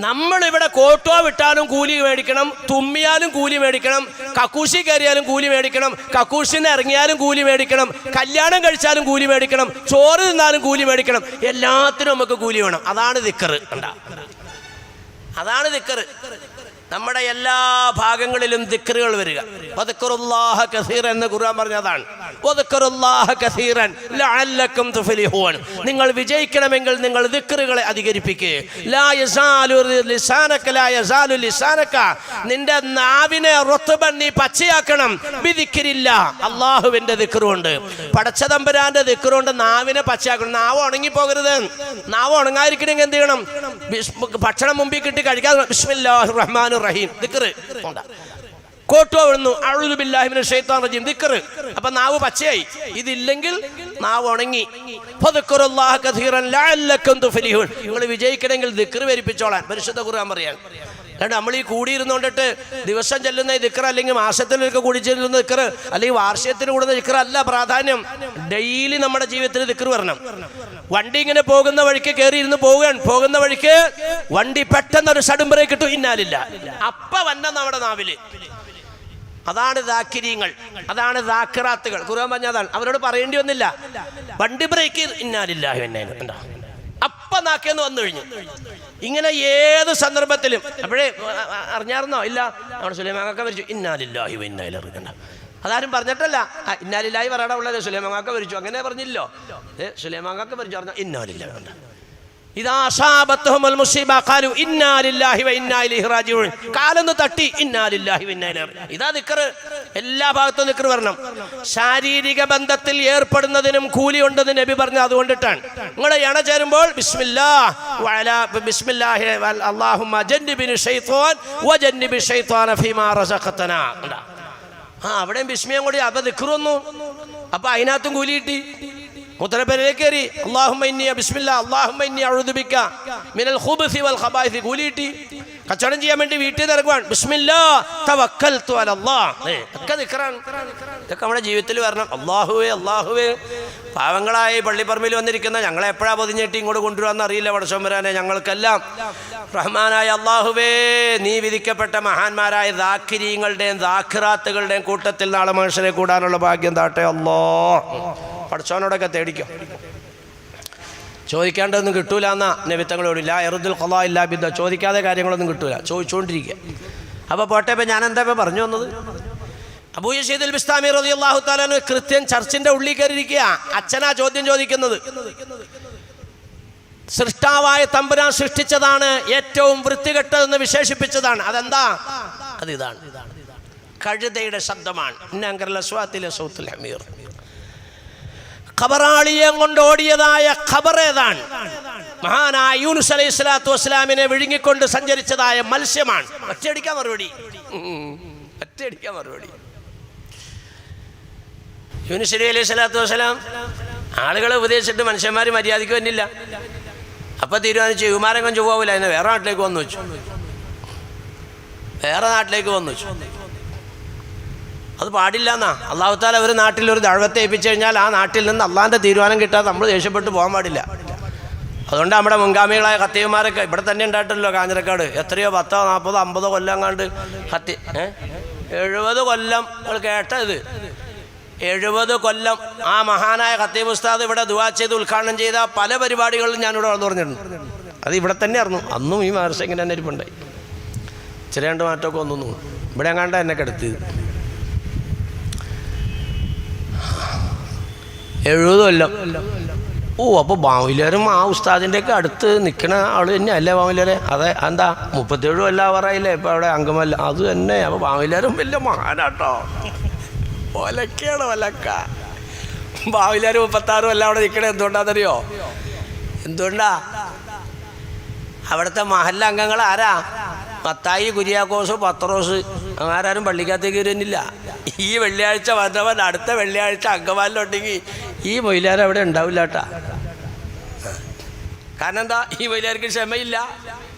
നമ്മളിവിടെ കോട്ടോ വിട്ടാലും കൂലി മേടിക്കണം, തുമ്മിയാലും കൂലി മേടിക്കണം, കക്കൂശി കയറിയാലും കൂലി മേടിക്കണം, കക്കൂശിന്ന് ഇറങ്ങിയാലും കൂലി മേടിക്കണം, കല്യാണം കഴിച്ചാലും കൂലി മേടിക്കണം, ചോറ് തിന്നാലും കൂലി മേടിക്കണം. എല്ലാത്തിനും നമുക്ക് കൂലി വേണം. അതാണ് ദിക്ർ. അതാണ് ദിക്ർ. നമ്മുടെ എല്ലാ ഭാഗങ്ങളിലും ദിക്റുകൾ വരിക. വദ്കുറുല്ലാഹ കസീറൻ എന്ന് ഖുർആൻ പറഞ്ഞതാണ്. വദ്കുറുല്ലാഹ കസീറൻ ലഅല്ലക്കും തുഫ്ലിഹൂൻ. നിങ്ങൾ വിജയിക്കണമെങ്കിൽ നിങ്ങൾ ദിക്റുകളെ അധികരിപ്പിക്കുക. ലാ യസാലു ലിസാനക ലാ യസാലു ലിസാനക. നിന്റെ നാവിനെ റുത്ബൻ നീ പച്ചയാക്കണം. ബിദിക്രില്ലാ. അല്ലാഹുവിന്റെ ദിക്റുണ്ട്, പടച്ച തമ്പുരാന്റെ ദിക്റുണ്ട്. നാവിനെ പച്ചയാക്കണം. നാവ് ഉണങ്ങി പോകരുത്. നാവ് ഉണങ്ങാതിരിക്കണമെങ്കിൽ എന്ത് ചെയ്യണം? ഭക്ഷണം മുമ്പിൽ കിട്ടി കഴിക്കാതെ ബിസ്മില്ലാഹിർ റഹ്മാനിർ റഹീം ദിക്ർ ഉണ്ട്. കോട്ടോ എഴുന്നു അഊദു ബില്ലാഹി മിനശ് ശൈത്വാനിർ റജീം ദിക്ർ. അപ്പൊ നാവ് പച്ചയായി. ഇതില്ലെങ്കിൽ നാവ് ഉണങ്ങി. ഫദ്കുറുല്ലാഹ കസീറൻ ലഅല്ലക്കും തുഫ്ലിഹൂൻ. നിങ്ങൾ വിജയിക്കണമെങ്കിൽ ദിക്ർ വരിപ്പിച്ചോളാൻ പരിശുദ്ധ ഖുർആൻ പറയാണ്. അല്ലാണ്ട് നമ്മൾ ഈ കൂടിയിരുന്നുകൊണ്ടിട്ട് ദിവസം ചെല്ലുന്ന ദിക്ർ അല്ലെങ്കിൽ മാസത്തിലൊക്കെ കൂടി ചെല്ലുന്ന ദിക്ർ അല്ലെങ്കിൽ വാർഷികത്തിന് കൂടുന്ന ദിക്ർ അല്ല പ്രാധാന്യം. ഡെയിലി നമ്മുടെ ജീവിതത്തിൽ ദിക്ർ വരണം. വണ്ടി ഇങ്ങനെ പോകുന്ന വഴിക്ക് കയറി ഇരുന്ന് പോകുന്ന വഴിക്ക് വണ്ടി പെട്ടെന്നൊരു സഡൻ ബ്രേക്ക് ഇട്ടു, ഇന്നാലില്ല. അപ്പ വന്ന നമ്മുടെ നാവില്. അതാണ് ദാക്കിരീങ്ങൾ, അതാണ് ദാക്കിറാത്തുകൾ. ഖുർആൻ പറഞ്ഞതാണ്. അവരോട് പറയേണ്ടി വന്നില്ല. വണ്ടി ബ്രേക്ക് ഇന്നാലില്ലാഹി വഇന്നാ അപ്പ നാക്കേന്ന് വന്നു കഴിഞ്ഞു. ഇങ്ങനെ ഏത് സന്ദർഭത്തിലും. അപ്പോഴേ അറിഞ്ഞായിരുന്നോ? ഇല്ല. നമ്മുടെ സുലൈമാനൊക്കെ മരിച്ചു, ഇന്നാലില്ലാഹി വഇന്നാ ഇലൈഹി റാജിഊൻ. അതാരും പറഞ്ഞിട്ടല്ല. ഇന്നാലില്ലാഹി പറയണ ഉള്ളത് സുലൈമാനൊക്കെ മരിച്ചു അങ്ങനെ പറഞ്ഞില്ലോ. സുലൈമാനൊക്കെ മരിച്ചു പറഞ്ഞാൽ ഇന്നാലില്ലാഹി. ഇദാ അസാബത്തുഹുൽ മുസീബ ഖാലു ഇന്നാ ലില്ലാഹി വ ഇന്നാ ഇലൈഹി റാജിഊൻ. കാലൊന്ന് തട്ടി ഇന്നാ ലില്ലാഹി വ ഇന്നാ ഇലൈഹി റാജിഊൻ. ഇതാ ദിക്ർ. എല്ലാ ഭാഗത്തും ദിക്ർ വരണം. ശാരീരിക ബന്ധത്തിൽ ഏർപ്പെടുന്നതിനും കൂലി ഉണ്ടെന്ന് നബി പറഞ്ഞു. അതുകൊണ്ടിട്ടാണ് നിങ്ങൾ ഇണ ചേരുമ്പോൾ ബിസ്മില്ലാഹി അല്ലാഹുമ്മ ജന്നിബിനി ശൈത്വാൻ വ ജന്നിബി ശൈത്വാന ഫീമാ റസഖതനാ. അവിടെയും ബിസ്മിയും കൂടി. അപ്പൊ ദിക്ർ വന്നു. അപ്പൊ അതിനകത്തും കൂലി കിട്ടി. മുത്തലപ്പേരിലേക്ക് കയറി അല്ലാഹുമ്മ ഇന്നി ബിസ്മില്ലാ അല്ലാഹുമ്മ ഇന്നി അഊദു ബിക മിനൽ ഖുബുസി വൽ ഖബായിസി. കൂലി കിട്ടി. കച്ചവടം ചെയ്യാൻ വേണ്ടി വീട്ടിൽ നിന്ന് ഇറങ്ങുവാൻ ബിസ്മില്ലാ തവക്കൽതു അലല്ലാഹ്. ഒക്കെ ദിക്റാണ്. ഇതൊക്കെ നമ്മുടെ ജീവിതത്തിൽ വരണം. അല്ലാഹുവേ അല്ലാഹുവേ, പാവങ്ങളായി പള്ളിപ്പറമ്പിൽ വന്നിരിക്കുന്ന ഞങ്ങളെ എപ്പോഴാണ് പൊതിഞ്ഞിട്ട് ഇങ്ങോട്ട് കൊണ്ടുവരാന്ന് അറിയില്ല. പടച്ചോമ്പരാനെ, ഞങ്ങൾക്കെല്ലാം റഹ്മാനായ അല്ലാഹുവേ, നീ വിധിക്കപ്പെട്ട മഹാന്മാരായ ദാക്കിരീങ്ങളുടെയും ദാഖിറാത്തുകളുടെയും കൂട്ടത്തിൽ നാളെ മനുഷ്യരെ കൂടാനുള്ള ഭാഗ്യം താട്ടെ അല്ലാഹ്. പടച്ചോനോടൊക്കെ തേടിക്കോ. ചോദിക്കേണ്ടതൊന്നും കിട്ടൂല എന്നാ നബിത്തങ്ങളോട്. ലാ യറുദ്ദുൽ ഖളാ ഇല്ലാ ബിദ്ദ. ചോദിക്കാതെ കാര്യങ്ങളൊന്നും കിട്ടൂല. ചോദിച്ചുകൊണ്ടിരിക്കുക. അപ്പോൾ പോട്ടെ, ഇപ്പം ഞാൻ എന്താ ഇപ്പം പറഞ്ഞു വന്നത്? അബൂ യസീദ് അൽ ബിസ്താമി റളിയല്ലാഹു തആല അൻഹു കൃത്യം ചർച്ചിന്റെ ഉള്ളിൽ കയറിയിരിക്കുക. അച്ഛനാ ചോദ്യം ചോദിക്കുന്നത്. സൃഷ്ടാവായ തമ്പുരാൻ സൃഷ്ടിച്ചതാണ് ഏറ്റവും വൃത്തികെട്ടതെന്ന് വിശേഷിപ്പിച്ചതാണ്. അതെന്താ? അതിതാണ്, കഴുതയുടെ ശബ്ദമാണ്. ഖബറാളിയെ കൊണ്ട് ഓടിയതായ ഖബർ ഏതാണ്? മഹാനായ യൂനുസ് അലൈഹി സ്വലാത്തു വസ്സലാമിനെ വിഴുങ്ങിക്കൊണ്ട് സഞ്ചരിച്ചതായ മത്സ്യമാണ്. ഒറ്റയടിക്കാൻ മറുപടി. യൂനുസ് നബി അലൈഹി സ്വലാത്തു വസ്സലാം ആളുകളെ ഉപദേശിച്ചിട്ട് മനുഷ്യന്മാർ മര്യാദയ്ക്ക് വന്നില്ല. അപ്പം തീരുമാനിച്ചു വിമാനം കൊഞ്ചു പോകില്ല, അതിനെ വേറെ നാട്ടിലേക്ക് വന്നു വെച്ചു. അത് പാടില്ല എന്നാ അള്ളാഹു താല ഒരു നാട്ടിൽ ഒരു ദഅവത്ത് ഏൽപ്പിച്ചു കഴിഞ്ഞാൽ ആ നാട്ടിൽ നിന്ന് അള്ളാഹിൻ്റെ തീരുമാനം കിട്ടാതെ നമ്മൾ ദേഷ്യപ്പെട്ട് പോകാൻ പാടില്ല. അതുകൊണ്ട് നമ്മുടെ മുൻഗാമികളായ ഖത്തീബുമാരൊക്കെ ഇവിടെ തന്നെ ഉണ്ടായിട്ടല്ലോ. കാഞ്ഞിരക്കാട് എത്രയോ 10, 40, 50 കൊല്ലം കണ്ട് 70 കൊല്ലം കേട്ടത്. 70 കൊല്ലം ആ മഹാനായ ഖത്തീബ് ഉസ്താദ് ഇവിടെ ദുആ ചെയ്ത് ഉദ്ഘാടനം ചെയ്ത പല പരിപാടികളിലും ഞാനിവിടെ വളർന്നു പറഞ്ഞിട്ടുണ്ട്. അത് ഇവിടെ തന്നെ ആയിരുന്നു. അന്നും ഈ മഹർഷ ഇങ്ങനെ തന്നെ ഇരിപ്പുണ്ടായി. ചെറിയ 2 മാറ്റമൊക്കെ വന്നു. ഇവിടെ എങ്ങാണ്ട് എന്നെ കിടത്തിയത് 70 കൊല്ലം. അപ്പോൾ ബാവുലേരും ആ ഉസ്താദിൻ്റെയൊക്കെ അടുത്ത് നിൽക്കണ ആൾ തന്നെ അല്ലേ ബാവുലേരെ? അതെ. എന്താ 37 കൊല്ലം ആവാറായില്ലേ ഇപ്പോൾ അവിടെ അംഗമല്ല? അത് തന്നെ. അപ്പോൾ ബാവുലേരും വലിയ മഹാനാട്ടോ. ഒലക്കാണ് ഒലക്ക. ബാവുലേര് 36 കൊല്ലം അവിടെ നിൽക്കണേ എന്തുകൊണ്ടാണെന്നറിയോ? എന്തുകൊണ്ടാ? അവിടുത്തെ മഹല്ല അംഗങ്ങൾ ആരാ? മത്തായി, കുര്യാക്കോസ്, പത്രോസ്, ആരാരും പള്ളിക്കകത്തേക്ക് വരുന്നില്ല. ഈ വെള്ളിയാഴ്ച വന്നവൻ അടുത്ത വെള്ളിയാഴ്ച അങ്കമാലിലുണ്ടെങ്കിൽ ഈ മൊയിലാർ അവിടെ ഉണ്ടാവില്ല കേട്ടാ. കാരണം എന്താ? ഈ മൊയിലാർക്ക് ക്ഷമയില്ല.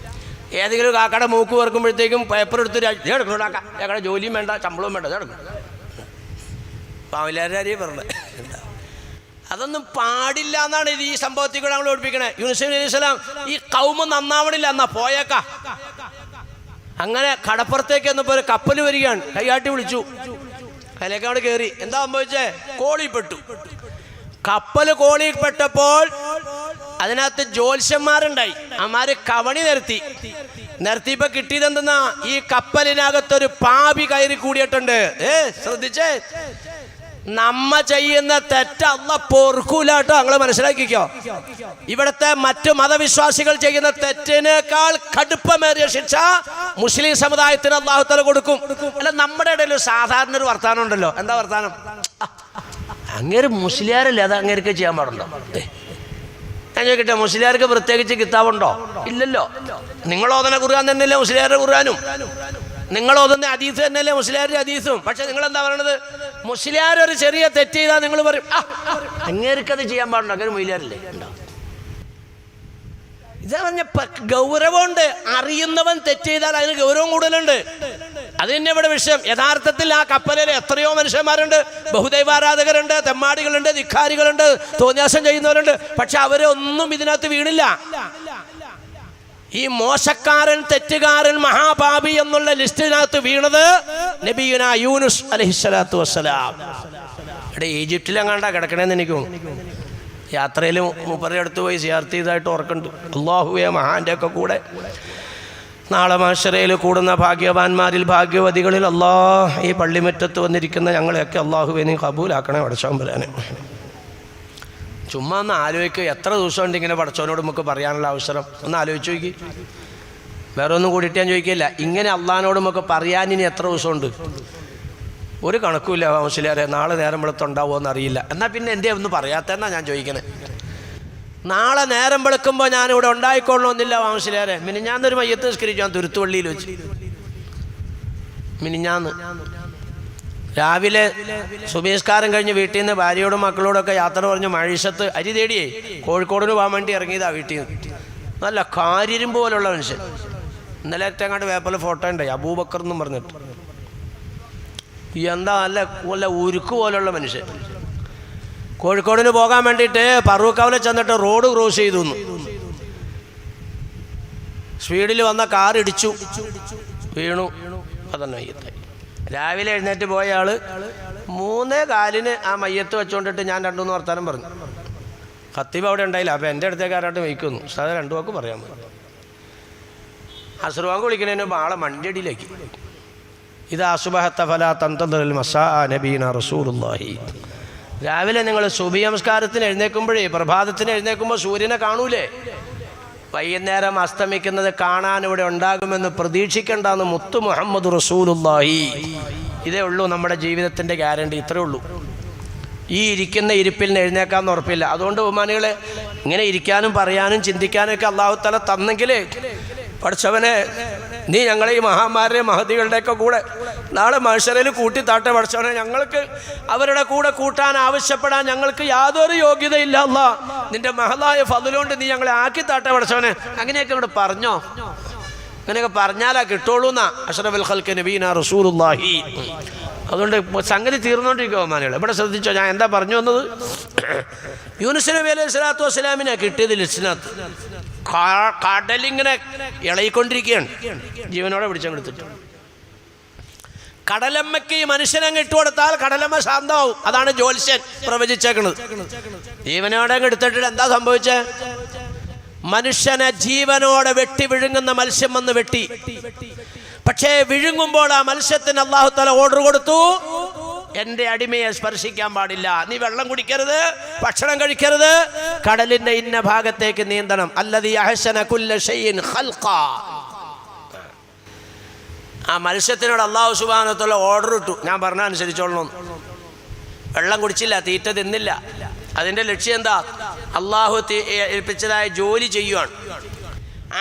ഏതെങ്കിലും കാക്കയുടെ മൂക്ക് വറുക്കുമ്പോഴത്തേക്കും പേപ്പർ എടുത്ത് എടുക്കണോടാക്കാം, ഞങ്ങളുടെ ജോലിയും വേണ്ട, ശമ്പളവും വേണ്ട, എടുക്കും. പാവലാരെ പറഞ്ഞത് അതൊന്നും പാടില്ല എന്നാണ് ഈ സംഭവത്തിൽ കൂടെ നമ്മൾ ഓടിപ്പിക്കണേ. യൂനുസ് നബി അലൈഹി സ്വലാം ഈ കൗമ നന്നാവണില്ല എന്നാ പോയേക്കാ. അങ്ങനെ കടപ്പുറത്തേക്ക് എന്നപ്പോൾ ഒരു കപ്പൽ വരികയാണ്. കൈയാട്ടി വിളിച്ചു. അതിലേക്ക് അവിടെ കയറി. എന്താ സംഭവിച്ചേ? കോളിപ്പെട്ടു. കപ്പൽ കോളിപ്പെട്ടപ്പോൾ അതിനകത്ത് ജ്യോത്സ്യന്മാരുണ്ടായി. അവന്മാര് കവണി നിർത്തിയപ്പോ കിട്ടിയത് എന്തെന്നാ? ഈ കപ്പലിനകത്തൊരു പാപി കയറി കൂടിയിട്ടുണ്ട്. ശ്രദ്ധിച്ചേ, നമ്മ ചെയ്യുന്ന തെറ്റ് അല്ലാഹ് പൊറുക്കൂല കേട്ടോ. നിങ്ങൾ മനസ്സിലാക്കിക്കോ. ഇവിടുത്തെ മറ്റു മതവിശ്വാസികൾ ചെയ്യുന്ന തെറ്റിനേക്കാൾ കടുപ്പമേറിയ ശിക്ഷ മുസ്ലിം സമുദായത്തിന് അല്ലാഹു തആല കൊടുക്കും. അല്ല, നമ്മുടെ ഇടയിൽ സാധാരണ ഒരു വർത്താനം ഉണ്ടല്ലോ. എന്താ വർത്താനം? അങ്ങേര് മുസ്ലിയാരല്ലേ, അത് അങ്ങേർക്ക് ചെയ്യാൻ പാടുണ്ടോ? ഞാൻ ചോദിക്കട്ടെ, മുസ്ലിയാർക്ക് പ്രത്യേകിച്ച് കിതാബുണ്ടോ? ഇല്ലല്ലോ. നിങ്ങളോദന ഖുർആൻ തന്നെയല്ലേ മുസ്ലിയാരുടെ ഖുർആനും, നിങ്ങളോദന ഹദീസ് തന്നെയല്ലേ മുസ്ലിയാരുടെ ഹദീസും. പക്ഷെ നിങ്ങൾ എന്താ പറയണത്? മുസ്ലിയാർ ഒരു ചെറിയ തെറ്റ് ചെയ്താൽ നിങ്ങൾ പറയും അങ്ങേർക്കത് ചെയ്യാൻ പാടുണ്ടോ? അങ്ങനെ മൊയിലാറില്ലേ ഉണ്ടോ? ഇതാ പറഞ്ഞ ഗൗരവമുണ്ട്. അറിയുന്നവൻ തെറ്റ് ചെയ്താൽ അതിന് ഗൗരവം കൂടുതലുണ്ട്. അത് തന്നെ ഇവിടെ വിഷയം. യഥാർത്ഥത്തിൽ ആ കപ്പലിൽ എത്രയോ മനുഷ്യന്മാരുണ്ട്, ബഹുദൈവാരാധകരുണ്ട്, തെമ്മാടികളുണ്ട്, ധിക്കാരികളുണ്ട്, തോന്നിയാസം ചെയ്യുന്നവരുണ്ട്. പക്ഷെ അവരൊന്നും ഇതിനകത്ത് വീണില്ല. ഈ മോശക്കാരൻ, തെറ്റുകാരൻ, മഹാപാപി എന്നുള്ള ലിസ്റ്റിനകത്ത് വീണത് നബിയുന യൂനുസ് അലൈഹിസ്സലാത്തു വസ്സലാം. ഇവിടെ ഈജിപ്തിലെങ്ങാണ്ടാ കിടക്കണേന്ന് എനിക്ക് തോന്നുന്നു. യാത്രയിൽ മൂപ്പരുടെ അടുത്ത് പോയി സിയാർത്ത് ചെയ്തതായിട്ട് ഓർക്കുന്നുണ്ട്. അല്ലാഹുവേ, മഹാൻ്റെ ഒക്കെ കൂടെ നാളെ മഹ്ശറയിൽ കൂടുന്ന ഭാഗ്യവാന്മാരിൽ, ഭാഗ്യവതികളിൽ അല്ലാഹ് ഈ പള്ളിമുറ്റത്ത് വന്നിരിക്കുന്ന ഞങ്ങളെയൊക്കെ അല്ലാഹുവേ നീ കബൂലാക്കണേ പടച്ചോമ്പരാനെ. ചുമ്മാ ഒന്ന് ആലോചിക്കുക, എത്ര ദിവസമുണ്ട് ഇങ്ങനെ പടച്ചോനോട് നമുക്ക് പറയാനുള്ള അവസരം? ഒന്ന് ആലോചിച്ച് നോക്കി. വേറെ ഒന്നും കൂടിയിട്ട് ഞാൻ ചോദിക്കില്ല, ഇങ്ങനെ അള്ളാഹിനോട് നമുക്ക് പറയാൻ ഇനി എത്ര ദിവസമുണ്ട്? ഒരു കണക്കുമില്ല മുസ്ലിയാരെ. നാളെ നേരം വെളുത്തുണ്ടാവുമോ എന്നറിയില്ല. എന്നാൽ പിന്നെ എന്തേ ഒന്നും പറയാത്തതെന്നാ ഞാൻ ചോദിക്കണേ. നാളെ നേരം വെളുക്കുമ്പോൾ ഞാനിവിടെ ഉണ്ടായിക്കൊള്ളണമെന്നില്ല മുസ്ലിയാരെ. മിനിഞ്ഞാന്നൊരു മയ്യത്ത് നിസ്കരിച്ചു ഞാൻ തുരുത്തുപള്ളിയിൽ വെച്ച്. മിനിഞ്ഞാന്ന് രാവിലെ സുബഹിസ്കാരം കഴിഞ്ഞ് വീട്ടിൽ നിന്ന് ഭാര്യയോടും മക്കളോടൊക്കെ യാത്ര പറഞ്ഞ് മഴീഷത്ത് അരി തേടിയേ കോഴിക്കോടിന് പോകാൻ വേണ്ടി ഇറങ്ങിയതാ വീട്ടിൽ നിന്ന്. നല്ല കാരിരുമ്പ് പോലുള്ള മനുഷ്യൻ. ഇന്നലെ അങ്ങോട്ട് പേപ്പറിൽ ഫോട്ടോ ഉണ്ടായി, അബൂബക്കർ എന്നും പറഞ്ഞിട്ട്. എന്താ നല്ല ഉരുക്ക് പോലുള്ള മനുഷ്യൻ. കോഴിക്കോടിന് പോകാൻ വേണ്ടിയിട്ട് പറവൂക്കാവിലെ ചെന്നിട്ട് റോഡ് ക്രോസ് ചെയ്തു. സ്പീഡിൽ വന്ന കാർ ഇടിച്ചു, വീണു. അതന്നെ മയ്യത്തായി. രാവിലെ എഴുന്നേറ്റ് പോയ ആള് 3:15 ആ മയ്യത്ത് വെച്ചുകൊണ്ടിട്ട് ഞാൻ 2-3 വർത്താനം പറഞ്ഞു. ഖത്തീബ് അവിടെ ഉണ്ടായില്ല. അപ്പം എൻ്റെ അടുത്തേക്ക് ആരാട്ട് വയ്ക്കുന്നു. സാധാരണ 2 വാക്ക് പറയാൻ മതി. അസ്റുവാങ്ക് വിളിക്കണതിന് ആളെ മണ്ടിയടിയിലേക്ക് ഇദാ അസ്ബഹത ഫലാ തന്തദിറുൽ മസാ നബീന റസൂലുള്ളാഹി. രാവിലെ നിങ്ങൾ സുബഹി നമസ്കാരത്തിന് എഴുന്നേൽക്കുമ്പോഴേ, പ്രഭാതത്തിന് എഴുന്നേൽക്കുമ്പോൾ സൂര്യനെ കാണൂലേ? വൈകുന്നേരം അസ്തമിക്കുന്നത് കാണാൻ ഇവിടെ ഉണ്ടാകുമെന്ന് പ്രതീക്ഷിക്കേണ്ടെന്ന് മുത്തു മുഹമ്മദ് റസൂലുള്ളാഹി. ഇതേ ഉള്ളൂ നമ്മുടെ ജീവിതത്തിൻ്റെ ഗ്യാരണ്ടി, ഇത്രേ ഉള്ളൂ. ഈ ഇരിക്കുന്ന ഇരിപ്പിൽ നിന്ന് എഴുന്നേക്കാമെന്ന് ഉറപ്പില്ല. അതുകൊണ്ട് ബഹുമാനികളെ, ഇങ്ങനെ ഇരിക്കാനും പറയാനും ചിന്തിക്കാനും ഒക്കെ അല്ലാഹു തആല തന്നെങ്കിൽ പഠിച്ചവനെ, നീ ഞങ്ങളെ ഈ മഹാന്മാരുടെ മഹദികളുടെയൊക്കെ കൂടെ നാളെ മഹ്ശറിൽ കൂട്ടിത്താട്ടെ പഠിച്ചവനെ. ഞങ്ങൾക്ക് അവരുടെ കൂടെ കൂട്ടാൻ ആവശ്യപ്പെടാൻ ഞങ്ങൾക്ക് യാതൊരു യോഗ്യതയില്ല അല്ലാ. നിന്റെ മഹദായ ഫദ്ലുകൊണ്ട് നീ ഞങ്ങളെ ആക്കിത്താട്ടെ പഠിച്ചവനെ. അങ്ങനെയൊക്കെ ഇവിടെ പറഞ്ഞോ? അങ്ങനെയൊക്കെ പറഞ്ഞാലാ കിട്ടുള്ളൂ എന്നാ അഷ്റഫുൽ ഖൽഖ് നബീന റസൂലുള്ളാഹി. അതുകൊണ്ട് സംഗതി തീർന്നുകൊണ്ടിരിക്കുക ബഹുമാനികൾ. ഇവിടെ ശ്രദ്ധിച്ചോ, ഞാൻ എന്താ പറഞ്ഞു വന്നത്? യൂനുസ് നബി അലൈഹി സ്വലാത്തു വസ്സലാമിനെ കിട്ടിയത് ലിസ്നത്ത്. കടലിങ്ങനെ ഇളയിക്കൊണ്ടിരിക്കുകയാണ്, ജീവനോടെ പിടിച്ചെടുത്തിട്ട്. കടലമ്മയ്ക്ക് ഈ മനുഷ്യനങ്ങ് ഇട്ടുകൊടുത്താൽ കടലമ്മ ശാന്തമാവും. അതാണ് ജ്യോത്സ്യൻ പ്രവചിച്ചേക്കണത്. ജീവനോടെ അങ്ങ് എടുത്തിട്ട് എന്താ സംഭവിച്ചേ? മനുഷ്യനെ ജീവനോടെ വെട്ടി വിഴുങ്ങുന്ന മത്സ്യം വന്ന് വെട്ടി. പക്ഷേ വിഴുങ്ങുമ്പോൾ ആ മത്സ്യത്തിന് അല്ലാഹു തആല ഓർഡർ കൊടുത്തു, എൻ്റെ അടിമയെ സ്പർശിക്കാൻ പാടില്ല, നീ വെള്ളം കുടിക്കരുത്, ഭക്ഷണം കഴിക്കരുത്, കടലിന്റെ ഇന്ന ഭാഗത്തേക്ക് നീന്തണം. അല്ലദീ അഹ്സന കുല്ല ഷൈഇൻ ഖൽഖാ. ആ മത്സ്യത്തിനോട് അല്ലാഹു സുബ്ഹാനഹു വ തആല ഓർഡർ ഇട്ടു, ഞാൻ പറഞ്ഞ അനുസരിച്ചോളണം. വെള്ളം കുടിച്ചില്ല, തീറ്റ തിന്നില്ല. അതിൻ്റെ ലക്ഷ്യം എന്താ? അല്ലാഹു ഏൽപ്പിച്ചതായ ജോലി ചെയ്യുവാണ്.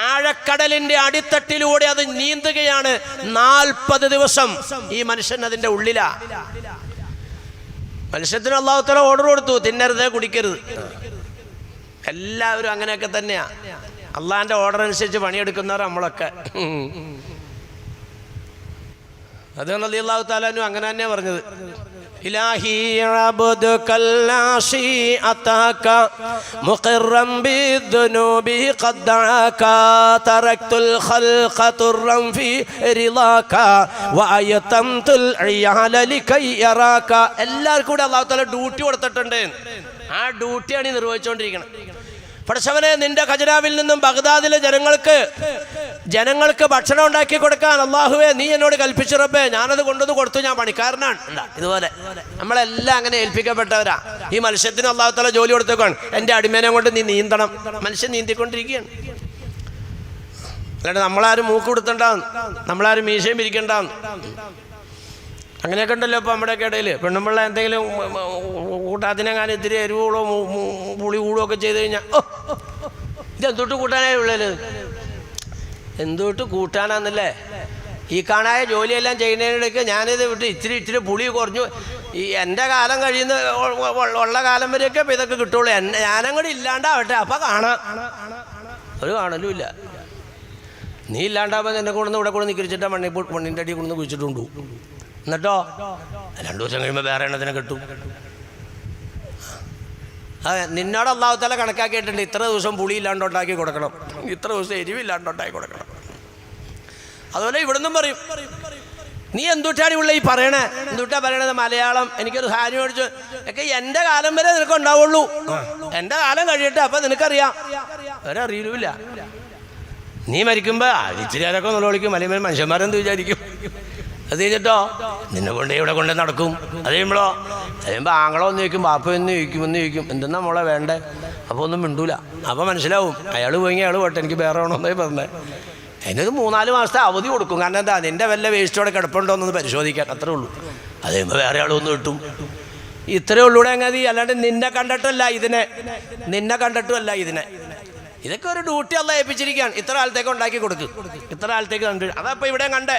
ആഴക്കടലിന്റെ അടിത്തട്ടിലൂടെ അത് നീന്തുകയാണ്. 40 ദിവസം ഈ മനുഷ്യൻ അതിൻ്റെ ഉള്ളിലാ. മനുഷ്യത്തിന് അല്ലാഹു തആല ഓർഡർ കൊടുത്തു, തിന്നരുത്, കുടിക്കരുത്. എല്ലാവരും അങ്ങനെയൊക്കെ തന്നെയാ. അള്ളാഹിന്റെ ഓർഡർ അനുസരിച്ച് പണിയെടുക്കുന്നവർ നമ്മളൊക്കെ. അതുകൊണ്ട് അല്ലാഹു തആല അങ്ങനെ തന്നെയാ പറഞ്ഞത്. ഇലാഹി അബ്ദുകൽ നാശി അതാക മുഖറം ബിദ്ദുനൂബി ഖദ്ദഅക തറക്തുൽ ഖൽഖ തുറം ഫി റിളാക വഅയതംതുൽ ഇയാല ലികൈ യറാക. എല്ലാവർക്കും കൂടെ അല്ലാഹു തആല ഡ്യൂട്ടി കൊടുത്തിട്ടുണ്ട്. ആ ഡ്യൂട്ടിയാണ് നിർവഹിച്ചുകൊണ്ടിരിക്കുന്നത്. പടച്ചവനെ, നിന്റെ ഖജനാവിൽ നിന്നും ബഗ്ദാദിലെ ജനങ്ങൾക്ക് ഭക്ഷണം ഉണ്ടാക്കി കൊടുക്കാൻ അല്ലാഹുവേ നീ എന്നോട് കൽപ്പിച്ചു റബ്ബേ, ഞാനത് കൊണ്ടുവന്ന് കൊടുത്തു, ഞാൻ പണിക്കാരനാണ്. ഇതുപോലെ നമ്മളെല്ലാം അങ്ങനെ ഏൽപ്പിക്കപ്പെട്ടവരാ. ഈ മനുഷ്യത്തിന് അല്ലാഹു തആല ജോലി കൊടുത്തേക്കാണ്, എൻ്റെ അടിമേനെ കൊണ്ട് നീ നീന്തണം. മനുഷ്യൻ നീന്തിക്കൊണ്ടിരിക്കുകയാണ്. അല്ലാണ്ട് നമ്മളാരും മൂക്ക് കൊടുത്തണ്ടാവും, നമ്മളാരും മീശയും പിരിക്കണ്ടാവും. അങ്ങനെയൊക്കെ ഉണ്ടല്ലോ ഇപ്പോൾ നമ്മുടെയൊക്കെ ഇടയിൽ. പെണ്ണുമ്പിള്ള എന്തെങ്കിലും കൂട്ടാത്തിനെങ്ങാനും ഇത്തിരി എരിവുകളോ പുളി കൂടുകയോ ഒക്കെ ചെയ്ത് കഴിഞ്ഞാൽ, ഇതെന്തോട്ട് കൂട്ടാനായി ഉള്ളത്, എന്തോട്ട് കൂട്ടാനാന്നല്ലേ. ഈ കാണായ ജോലിയെല്ലാം ചെയ്യുന്നതിനിടയ്ക്ക് ഞാനിത് വിട്ട് ഇച്ചിരി പുളി കുറഞ്ഞു, ഈ എൻ്റെ കാലം കഴിയുന്ന ഉള്ള കാലം വരെയൊക്കെ ഇപ്പം ഇതൊക്കെ കിട്ടുള്ളൂ, ഞാനങ്ങോട്ട് ഇല്ലാണ്ടാവട്ടെ, അപ്പം കാണാം. ഒരു കാണലും ഇല്ല. നീ ഇല്ലാണ്ടാവുമ്പോൾ എന്നെ കൊണ്ടുവന്ന് ഇവിടെ കൊണ്ട് നിൽക്കിച്ചിട്ടാ മണ്ണിൻ്റെ അടി കൊണ്ടുവന്ന് കുഴിച്ചിട്ടുണ്ടു. എന്നിട്ടോ 2 ദിവസം കഴിയുമ്പോൾ വേറെ എണ്ണത്തിനെ കിട്ടും. നിന്നോട് അല്ലാഹു തആല കണക്കാക്കിയിട്ടുണ്ട്, ഇത്ര ദിവസം പുളി ഇല്ലാണ്ടുണ്ടാക്കി കൊടുക്കണം, ഇത്ര ദിവസം എരിവില്ലാണ്ടുണ്ടാക്കി കൊടുക്കണം. അതുപോലെ ഇവിടുന്നും പറയും, നീ എന്തുട്ടാണ് ഇവിടെ ഈ പറയണേ, എന്തുട്ടാ പറയണത് മലയാളം. എനിക്കൊരു സാരി മേടിച്ചു ഒക്കെ എൻ്റെ കാലം വരെ നിനക്ക് ഉണ്ടാവുള്ളൂ, എൻ്റെ കാലം കഴിയട്ടെ, അപ്പം നിനക്കറിയാം. ഒരറിയില്ല. നീ മരിക്കുമ്പോൾ ഇച്ചിരി നേരമൊക്കെ ഒന്ന് വിളിക്കും, അല്ലെങ്കിൽ മനുഷ്യന്മാരെന്ത് വിചാരിക്കും. അത് കഴിഞ്ഞിട്ടോ നിന്നെ കൊണ്ട് ഇവിടെ കൊണ്ട് നടക്കും. അത് കഴിയുമ്പോൾ ആങ്ങളോ ഒന്ന് ചോദിക്കും, ബാപ്പ ഒന്ന് ചോദിക്കും, എന്തെന്നാ മോളെ വേണ്ടേ. അപ്പോൾ ഒന്നും മിണ്ടൂല. അപ്പോൾ മനസ്സിലാവും അയാൾ പോയി, അയാൾ പോട്ടെ, എനിക്ക് വേറെ വേണമെന്നായി പറഞ്ഞേ. അതിനൊരു 3-4 മാസത്തെ അവധി കൊടുക്കും. കാരണം എന്താ, നിൻ്റെ വല്ല വേസ്റ്റോടെ കിടപ്പുണ്ടോ എന്നൊന്ന് പരിശോധിക്കാൻ, അത്രേ ഉള്ളൂ. അത് കഴിയുമ്പോൾ വേറെ ആളൊന്നും കിട്ടും. ഇത്രയേ ഉള്ളൂടെ അങ്ങതി. അല്ലാണ്ട് നിന്നെ കണ്ടിട്ടല്ല ഇതിനെ. ഇതൊക്കെ ഒരു ഡ്യൂട്ടി അല്ലാഹ് ഏൽപ്പിച്ചിരിക്കുകയാണ്. ഇത്ര കാലത്തേക്ക് ഉണ്ടാക്കി കൊടുക്കും, ഇത്ര കാലത്തേക്ക് കണ്ടു. അതപ്പോ ഇവിടെ കണ്ടേ,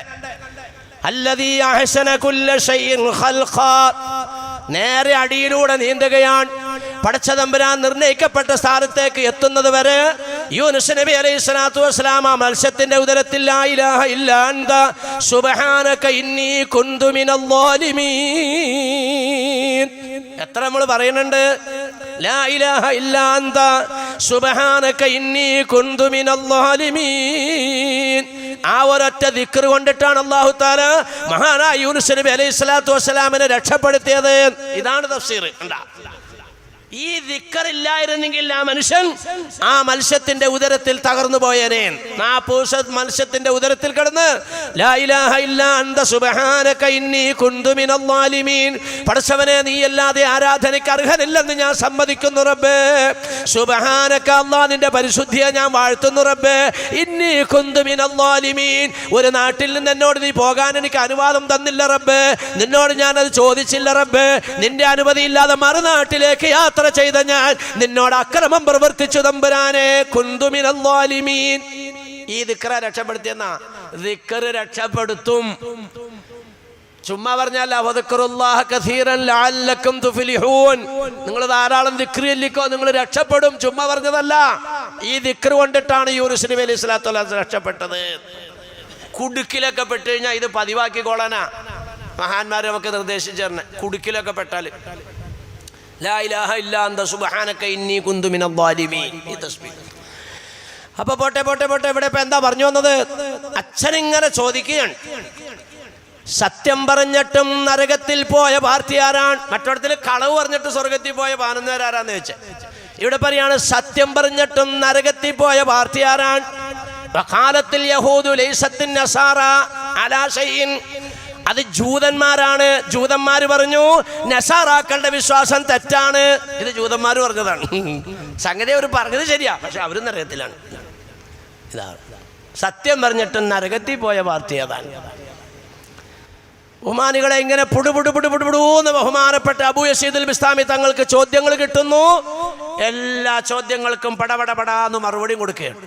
അല്ലദീ അഹ്സന കുല്ല ഷൈഇൻ ഖൽഖാ. നേരെ അടിയിലൂടെ നീന്തുകയാണ്. പടച്ച തമ്പുരാൻ നിർണയിക്കപ്പെട്ട സ്ഥാനത്തേക്ക് എത്തുന്നത് വരെ യൂനുസ് നബി അലൈഹി സ്വലാത്തു വസ്സലാം ആ മത്സ്യത്തിന്റെ ഉദരത്തിൽ ലാ ഇലാഹ ഇല്ലാ അൻത സുബ്ഹാനക ഇന്നി കുന്തു മിനൽ ളാലിമീൻ. എത്ര നമ്മൾ പറയുന്നുണ്ട്, ലാ ഇലാഹ ഇല്ലാ അൻത സുബ്ഹാനക ഇന്നി കുന്തു മിനൽ ളാലിമീൻ. ആ ഒരൊറ്റ ദിക്ർ കൊണ്ടിട്ടാണ് അല്ലാഹു തആല മഹാനായ യൂനുസ് നബി അലൈഹി സ്വലാത്തു വസ്സലാമിനെ രക്ഷപ്പെടുത്തിയത്. ഇതാണ് തഫ്സീർ. ഈ ദിക്റില്ലായിരുന്നെങ്കിൽ ആ മത്സ്യത്തിന്റെ ഉദരത്തിൽ തകർന്നു പോയേനെ. മത്സ്യത്തിന്റെ ഉദരത്തിൽ കിടന്ന് ലാ ഇലാഹ ഇല്ലാ അന്ത സുബ്ഹാനക ഇന്നി കുന്തു മിനൽ ളാലിമീൻ, പടച്ചവനെ നീയല്ലാതെ ആരാധനയ്ക്ക് അർഹനില്ലെന്ന് ഞാൻ സമ്മതിക്കുന്നു റബ്ബേ. സുബ്ഹാനക, അല്ലാഹ് നിന്റെ പരിശുദ്ധിയെ ഞാൻ വാഴ്ത്തുന്നു റബ്ബേ. ഇന്നി കുന്തു മിനൽ ളാലിമീൻ, ഒരു നാട്ടിൽ നിന്ന് എന്നോട് നീ പോകാൻ എനിക്ക് അനുവാദം തന്നില്ല റബ്ബേ, നിന്നോട് ഞാനത് ചോദിച്ചില്ല റബ്ബേ. നിന്റെ അനുമതി ഇല്ലാതെ മറുനാട്ടിലേക്ക് യാത്ര ചെയ്ത ഞാൻ നിന്നോട് അക്രമം പ്രവർത്തിച്ചു തമ്പുരാനെ. കുന്തു മിനൽ ളാലിമീൻ. ഈ ദിക്ർ രക്ഷപ്പെടുത്തിയെന്നാ, ദിക്ർ രക്ഷപ്പെടുത്തും. ചുമ്മാ പറഞ്ഞാൽ നിങ്ങൾ ധാരാളം ദിക്ർ ചൊല്ലിക്കോ, നിങ്ങൾ രക്ഷപ്പെടും. ചുമ്മാ പറഞ്ഞതല്ല. ഈ ദിക്ർ കൊണ്ടിട്ടാണ് യൂനുസ് നബി അലൈഹി സ്വലാത്തു വസ്സലാം രക്ഷപ്പെട്ടത്. കുടുക്കിലൊക്കെ പെട്ട് കഴിഞ്ഞാൽ ഇത് പതിവാക്കിക്കോളാനാ മഹാന്മാർ നമുക്ക് നിർദ്ദേശിച്ചു തരണേ. കുടുക്കിലൊക്കെ പെട്ടാൽ ലാ ഇലാഹ ഇല്ലാ അന്ത സുബ്ഹാനക ഇന്നി കുന്തു മിനൽ ളാലിമീൻ, ഈ തസ്ബീഹ്. അപ്പൊ പോട്ടെ ഇവിടെ ഇപ്പൊ എന്താ പറഞ്ഞു വന്നത്? അച്ഛനിങ്ങനെ ചോദിക്കുകയാണ്, സത്യം പറഞ്ഞിട്ടും നരകത്തിൽ പോയ പാർട്ടി ആരാണ്? മറ്റൊടത്തിൽ കളവ് പറഞ്ഞിട്ട് സ്വർഗത്തിൽ പോയ 11 ആരാന്ന് വെച്ച് ഇവിടെ പറയാണ് സത്യം പറഞ്ഞിട്ടും നരകത്തിൽ പോയ പാർട്ടി ആരാണ്? വഖാലത്തിൽ യഹൂദു ലൈസത്തിൻ നസാറ അലാ ശൈഇൻ, അത് ജൂതന്മാരാണ്. ജൂതന്മാർ പറഞ്ഞു നസാറാക്കളുടെ വിശ്വാസം തെറ്റാണ്. ഇത് ജൂതന്മാർ പറഞ്ഞതാണ്. സംഗതി അവർ പറഞ്ഞത് ശരിയാ, പക്ഷെ അവരും നരകത്തിലാണ്. ഇതാണ് സത്യം പറഞ്ഞിട്ടും നരകത്തിൽ പോയ പാർട്ടി അതാണ്. ബഹുമാനികളെ, ഇങ്ങനെ പുടുപുടുപുടുപുടുപുടൂന്ന് ബഹുമാനപ്പെട്ട അബൂ യസീദുൽ ബിസ്താമി തങ്ങൾക്ക് ചോദ്യങ്ങൾ കിട്ടുന്നു. എല്ലാ ചോദ്യങ്ങൾക്കും പടപടപടാന്ന് മറുപടിയും കൊടുക്കുകയാണ്.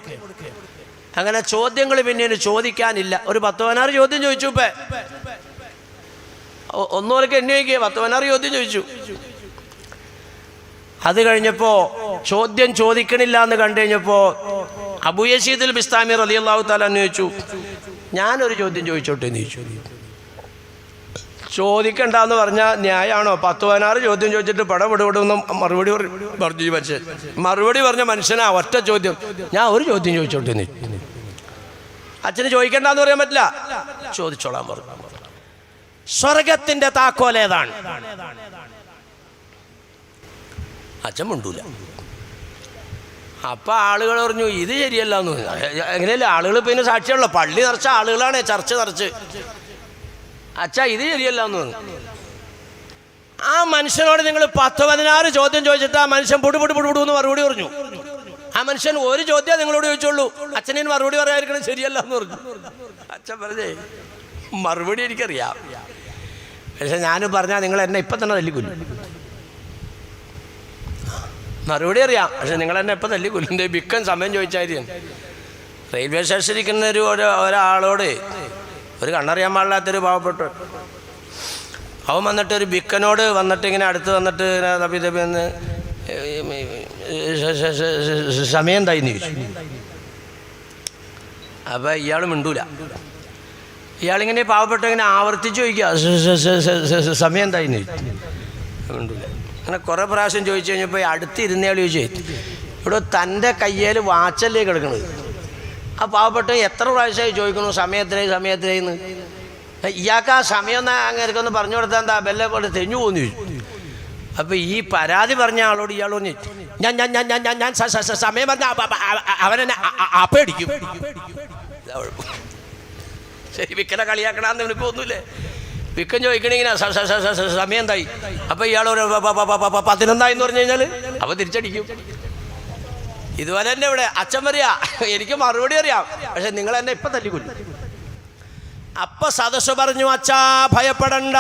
അങ്ങനെ ചോദ്യങ്ങൾ പിന്നീട് ചോദിക്കാനില്ല. ഒരു 10-16 ചോദ്യം ചോദിച്ചു. ഇപ്പൊ ഒന്നുമൊക്കെ എണ്ണി വയ്ക്കുക, 10-16 ചോദ്യം ചോദിച്ചു. അത് കഴിഞ്ഞപ്പോ ചോദ്യം ചോദിക്കണില്ല എന്ന് കണ്ടു കഴിഞ്ഞപ്പോ അബൂ യസീദുൽ ബിസ്താമി റളിയല്ലാഹു തആല അൻഹു ചോദിച്ചു, ഞാനൊരു ചോദ്യം ചോദിച്ചോട്ടെ എന്ന് ചോദിച്ചു. ചോദിക്കണ്ടെന്ന് പറഞ്ഞാൽ ന്യായമാണോ? 10-16 ചോദ്യം ചോദിച്ചിട്ട് പടപെടുപെടുന്ന മറുപടി പറഞ്ഞു മനുഷ്യൻ. മറുപടി പറഞ്ഞ മനുഷ്യനാ ഒറ്റ ചോദ്യം, ഞാൻ ഒരു ചോദ്യം ചോദിച്ചോട്ടെ എന്ന്. അച്ഛന് ചോദിക്കണ്ടെന്ന് പറയാൻ പറ്റില്ല, ചോദിച്ചോളാൻ പറഞ്ഞു. സ്വർഗത്തിന്റെ താക്കോൽ ഏതാണ്? അച്ഛൻ മിണ്ടൂല. അപ്പൊ ആളുകൾ പറഞ്ഞു ഇത് ശരിയല്ല എന്ന്. എങ്ങനെയല്ല, ആളുകൾ പിന്നെ സാക്ഷിയാണല്ലോ, പള്ളി നിറച്ച ആളുകളാണ്, ചർച്ച നിറച്ച്. അച്ഛാ ഇത് ശരിയല്ല എന്ന് പറഞ്ഞു. ആ മനുഷ്യനോട് നിങ്ങൾ 10-16 ചോദ്യം ചോദിച്ചിട്ട് ആ മനുഷ്യൻ പുടുപുടുപുടുപുടുന്ന് മറുപടി പറഞ്ഞു. ആ മനുഷ്യൻ ഒരു ചോദ്യം നിങ്ങളോട് ചോദിച്ചോളൂ, അച്ഛനെ മറുപടി പറയാതിരിക്കണം ശരിയല്ല എന്ന് പറഞ്ഞു. അച്ഛൻ പറഞ്ഞേ മറുപടി എനിക്കറിയാം, പക്ഷെ ഞാനും പറഞ്ഞാൽ നിങ്ങൾ എന്നെ ഇപ്പം തന്നെ തല്ലിക്കൊല്ലും. മറുപടി അറിയാം, പക്ഷെ നിങ്ങൾ എന്നെ ഇപ്പം തല്ലിക്കൊല്ലും. ബിക്കൻ സമയം ചോദിച്ചായിരിക്കും. റെയിൽവേ സ്റ്റേഷനിൽ ഇരിക്കുന്ന ഒരാളോട് ഒരു കണ്ണറിയാൻ പാടില്ലാത്തൊരു പാവപ്പെട്ട അവൻ വന്നിട്ട് ഒരു ബിക്കനോട് വന്നിട്ട് ഇങ്ങനെ അടുത്ത് വന്നിട്ട് തപ്പി എന്ന് സമയം എന്തായിന്ന് ചോദിച്ചു. അപ്പം ഇയാൾ മിണ്ടൂല. ഇയാളിങ്ങനെ പാവപ്പെട്ട ഇങ്ങനെ ആവർത്തിച്ച് ചോദിക്കുക സമയം എന്തായിന്ന് ചോദിച്ചു. മിണ്ടൂല. അങ്ങനെ കുറേ പ്രാവശ്യം ചോദിച്ചു കഴിഞ്ഞപ്പോൾ അടുത്തിരുന്നയാൾ ചോദിച്ചു, ഇവിടെ തൻ്റെ കയ്യിൽ വാച്ചല്ലേ കിടക്കണത്. ആ പാവപ്പെട്ട എത്ര പ്രാവശ്യമായി ചോദിക്കണു സമയത്തിലേന്ന്. ഇയാൾക്ക് ആ സമയം അങ്ങനെയൊന്ന് പറഞ്ഞു കൊടുത്താൽ എന്താ ബെല്ലെ പോലെ തെഞ്ഞു പോകുന്നു ചോദിച്ചു. അപ്പം ഈ പരാതി പറഞ്ഞ ആളോട് ഇയാൾ പറഞ്ഞു, ഞാൻ സമയം പറഞ്ഞ അവനെന്നെ അപ്പടിക്കും. ശരി, വിക്കനെ കളിയാക്കണമെന്ന് എനിക്ക് തോന്നൂലേ. വിക്കൻ ചോദിക്കണിങ്ങനെ സമയം എന്തായി? അപ്പം ഇയാൾ ഒരു 11 എന്ന് പറഞ്ഞു കഴിഞ്ഞാൽ അപ്പോൾ തിരിച്ചടിക്കും. ഇതുപോലെ തന്നെ ഇവിടെ അച്ഛൻ പറയാ എനിക്ക് മറുപടി അറിയാം, പക്ഷെ നിങ്ങൾ എന്നെ ഇപ്പം തല്ലിക്കൊല്ലും. അപ്പൊ സദസ്സ് പറഞ്ഞു, അച്ഛാ ഭയപ്പെടണ്ട,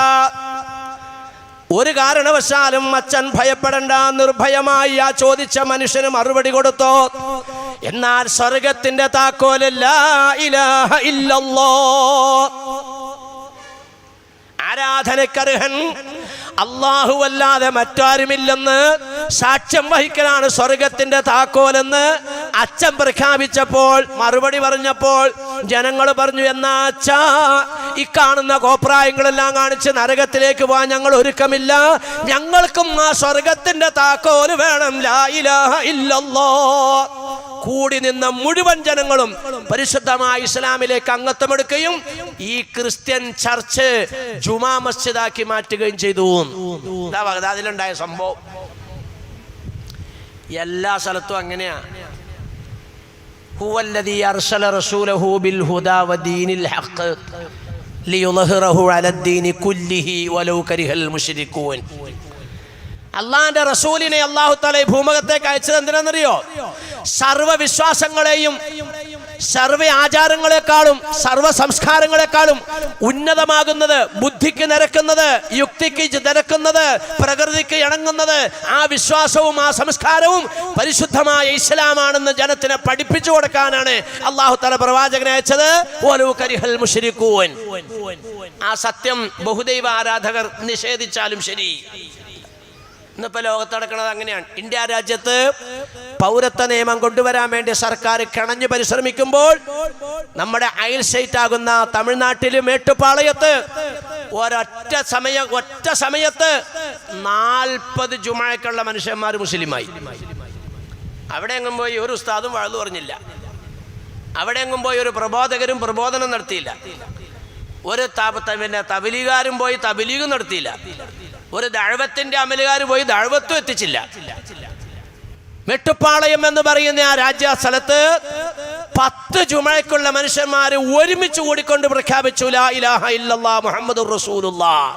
ഒരു കാരണവശാലും അച്ഛൻ ഭയപ്പെടണ്ട. നിർഭയമായി ആ ചോദിച്ച മനുഷ്യന് മറുപടി കൊടുത്തോ. എന്നാൽ സ്വർഗത്തിന്റെ താക്കോൽ ലാ ഇലാഹ ഇല്ലല്ലാഹ്, ആരാധനക്കർഹൻ അല്ലാഹുവല്ലാതെ മറ്റാരുമില്ലെന്ന് സാക്ഷ്യം വഹിക്കലാണ് സ്വർഗത്തിന്റെ താക്കോലെന്ന് അച്ഛൻ പ്രഖ്യാപിച്ചപ്പോൾ, മറുപടി പറഞ്ഞപ്പോൾ ജനങ്ങൾ പറഞ്ഞു, എന്നാ അച്ഛാ ഈ കാണുന്ന കോപ്രായങ്ങളെല്ലാം കാണിച്ച് നരകത്തിലേക്ക് പോകാൻ ഞങ്ങൾ ഒരുക്കമില്ല, ഞങ്ങൾക്കും ആ സ്വർഗത്തിന്റെ താക്കോല് വേണം. ലാ ഇലാഹ ഇല്ലല്ലാഹ്. കൂടി നിന്ന മുഴുവൻ ജനങ്ങളും പരിശുദ്ധമായ ഇസ്ലാമിലേക്ക് അംഗത്വമെടുക്കുകയും ഈ ക്രിസ്ത്യൻ ചർച്ച് ജുമാ മസ്ജിദാക്കി മാറ്റുകയും ചെയ്തു. ബഗ്ദാദിലുണ്ടായ സംഭവം എല്ലാ സ്ഥലത്തും അങ്ങനെയാ. ഹുവല്ലദീ അർസല റസൂലഹു ബിൽ ഹുദാ വദീനിൽ ഹഖ് ലിയുദ്ഹിറഹു അലദ്ദീനി കുല്ലിഹി വലൗ കരിഹൽ മുശ്രികൂൻ. അള്ളാന്റെ റസൂലിനെ അല്ലാഹു തആല ഭൂമുഖത്തേക്ക് അയച്ചത് എന്തിനാണെന്നറിയോ? സർവ്വ വിശ്വാസങ്ങളെയും സർവ്വ ആചാരങ്ങളെക്കാളും സർവ്വ സംസ്കാരങ്ങളെക്കാളും ഉന്നതമാകുന്നത്, ബുദ്ധിക്ക് നിരക്കുന്നത്, യുക്തിക്ക് നിരക്കുന്നത്, പ്രകൃതിക്ക് ഇണങ്ങുന്നത് ആ വിശ്വാസവും ആ സംസ്കാരവും പരിശുദ്ധമായ ഇസ്ലാമാണെന്ന് ജനത്തിനെ പഠിപ്പിച്ചു കൊടുക്കാനാണ് അല്ലാഹു തആല പ്രവാചകനെ അയച്ചത്. വലൗ കരിഹൽ മുശ്രികൂൻ. ആ സത്യം ബഹുദൈവ ആരാധകർ നിഷേധിച്ചാലും ശരി. ഇന്നിപ്പോൾ ലോകത്ത് നടക്കുന്നത് അങ്ങനെയാണ്. ഇന്ത്യ രാജ്യത്ത് പൗരത്വ നിയമം കൊണ്ടുവരാൻ വേണ്ടി സർക്കാർ കിണഞ്ഞു പരിശ്രമിക്കുമ്പോൾ നമ്മുടെ അയൽ സ്റ്റേറ്റ് ആകുന്ന തമിഴ്നാട്ടിൽ മേട്ടുപ്പാളയത്ത് ഒറ്റ സമയത്ത് 40 ജുമഅക്കുള്ള മനുഷ്യന്മാർ മുസ്ലിമായി. അവിടെ എങ്ങും പോയി ഒരു ഉസ്താദും വഅ്ള് പറഞ്ഞില്ല. അവിടെ എങ്ങും പോയി ഒരു പ്രബോധകരും പ്രബോധനം നടത്തിയില്ല. ഒരു തബ്ലീഗുകാരും പോയി തബ്ലീഗ് നടത്തിയില്ല. ഒരു ദഅവത്തിന്റെ അമലുകാർ പോയി ദഅവത്തും എത്തിച്ചില്ല. മെട്ടുപ്പാളയം എന്ന് പറയുന്ന ആ രാജ്യ സ്ഥലത്ത് 10 ജുമഅക്കുള്ള മനുഷ്യന്മാർ ഒരുമിച്ച് കൂടിക്കൊണ്ട് പ്രഖ്യാപിച്ചു ലാ ഇലാഹ ഇല്ലല്ലാഹ് മുഹമ്മദുർ റസൂലുള്ളാഹ്.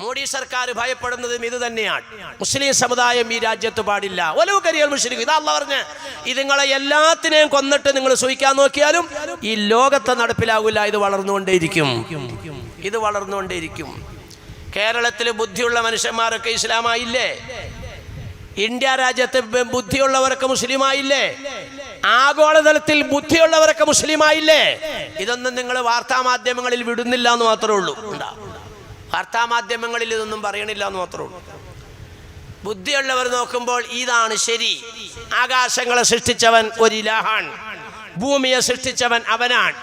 മോഡി സർക്കാർ ഭയപ്പെടുന്നതും ഇത് തന്നെയാണ്. മുസ്ലിം സമുദായം ഈ രാജ്യത്ത് പാടില്ല. വലൗ കരിഹൽ മുശ്രികൂൻ. ഇതാ അല്ലാഹു പറഞ്ഞ, ഇതുങ്ങളെ എല്ലാത്തിനെയും കൊന്നിട്ട് നിങ്ങൾ സൂഹിക്കാൻ നോക്കിയാലും ഈ ലോകത്ത് നടപ്പിലാകില്ല. ഇത് വളർന്നുകൊണ്ടേയിരിക്കും. കേരളത്തിൽ ബുദ്ധിയുള്ള മനുഷ്യന്മാരൊക്കെ ഇസ്ലാമായില്ലേ? ഇന്ത്യ രാജ്യത്ത് ബുദ്ധിയുള്ളവരൊക്കെ മുസ്ലിമായില്ലേ? ആഗോളതലത്തിൽ ബുദ്ധിയുള്ളവരൊക്കെ മുസ്ലിമായില്ലേ? ഇതൊന്നും നിങ്ങൾ വാർത്താമാധ്യമങ്ങളിൽ വിടുന്നില്ല എന്ന് മാത്രമേ ഉള്ളൂ. വാർത്താമാധ്യമങ്ങളിൽ ഇതൊന്നും പറയണില്ല എന്ന് മാത്രമേ ഉള്ളൂ. ബുദ്ധിയുള്ളവർ നോക്കുമ്പോൾ ഇതാണ് ശരി. ആകാശങ്ങളെ സൃഷ്ടിച്ചവൻ ഒരു ഇലാഹാണ്. ഭൂമിയെ സൃഷ്ടിച്ചവൻ അവനാണ്.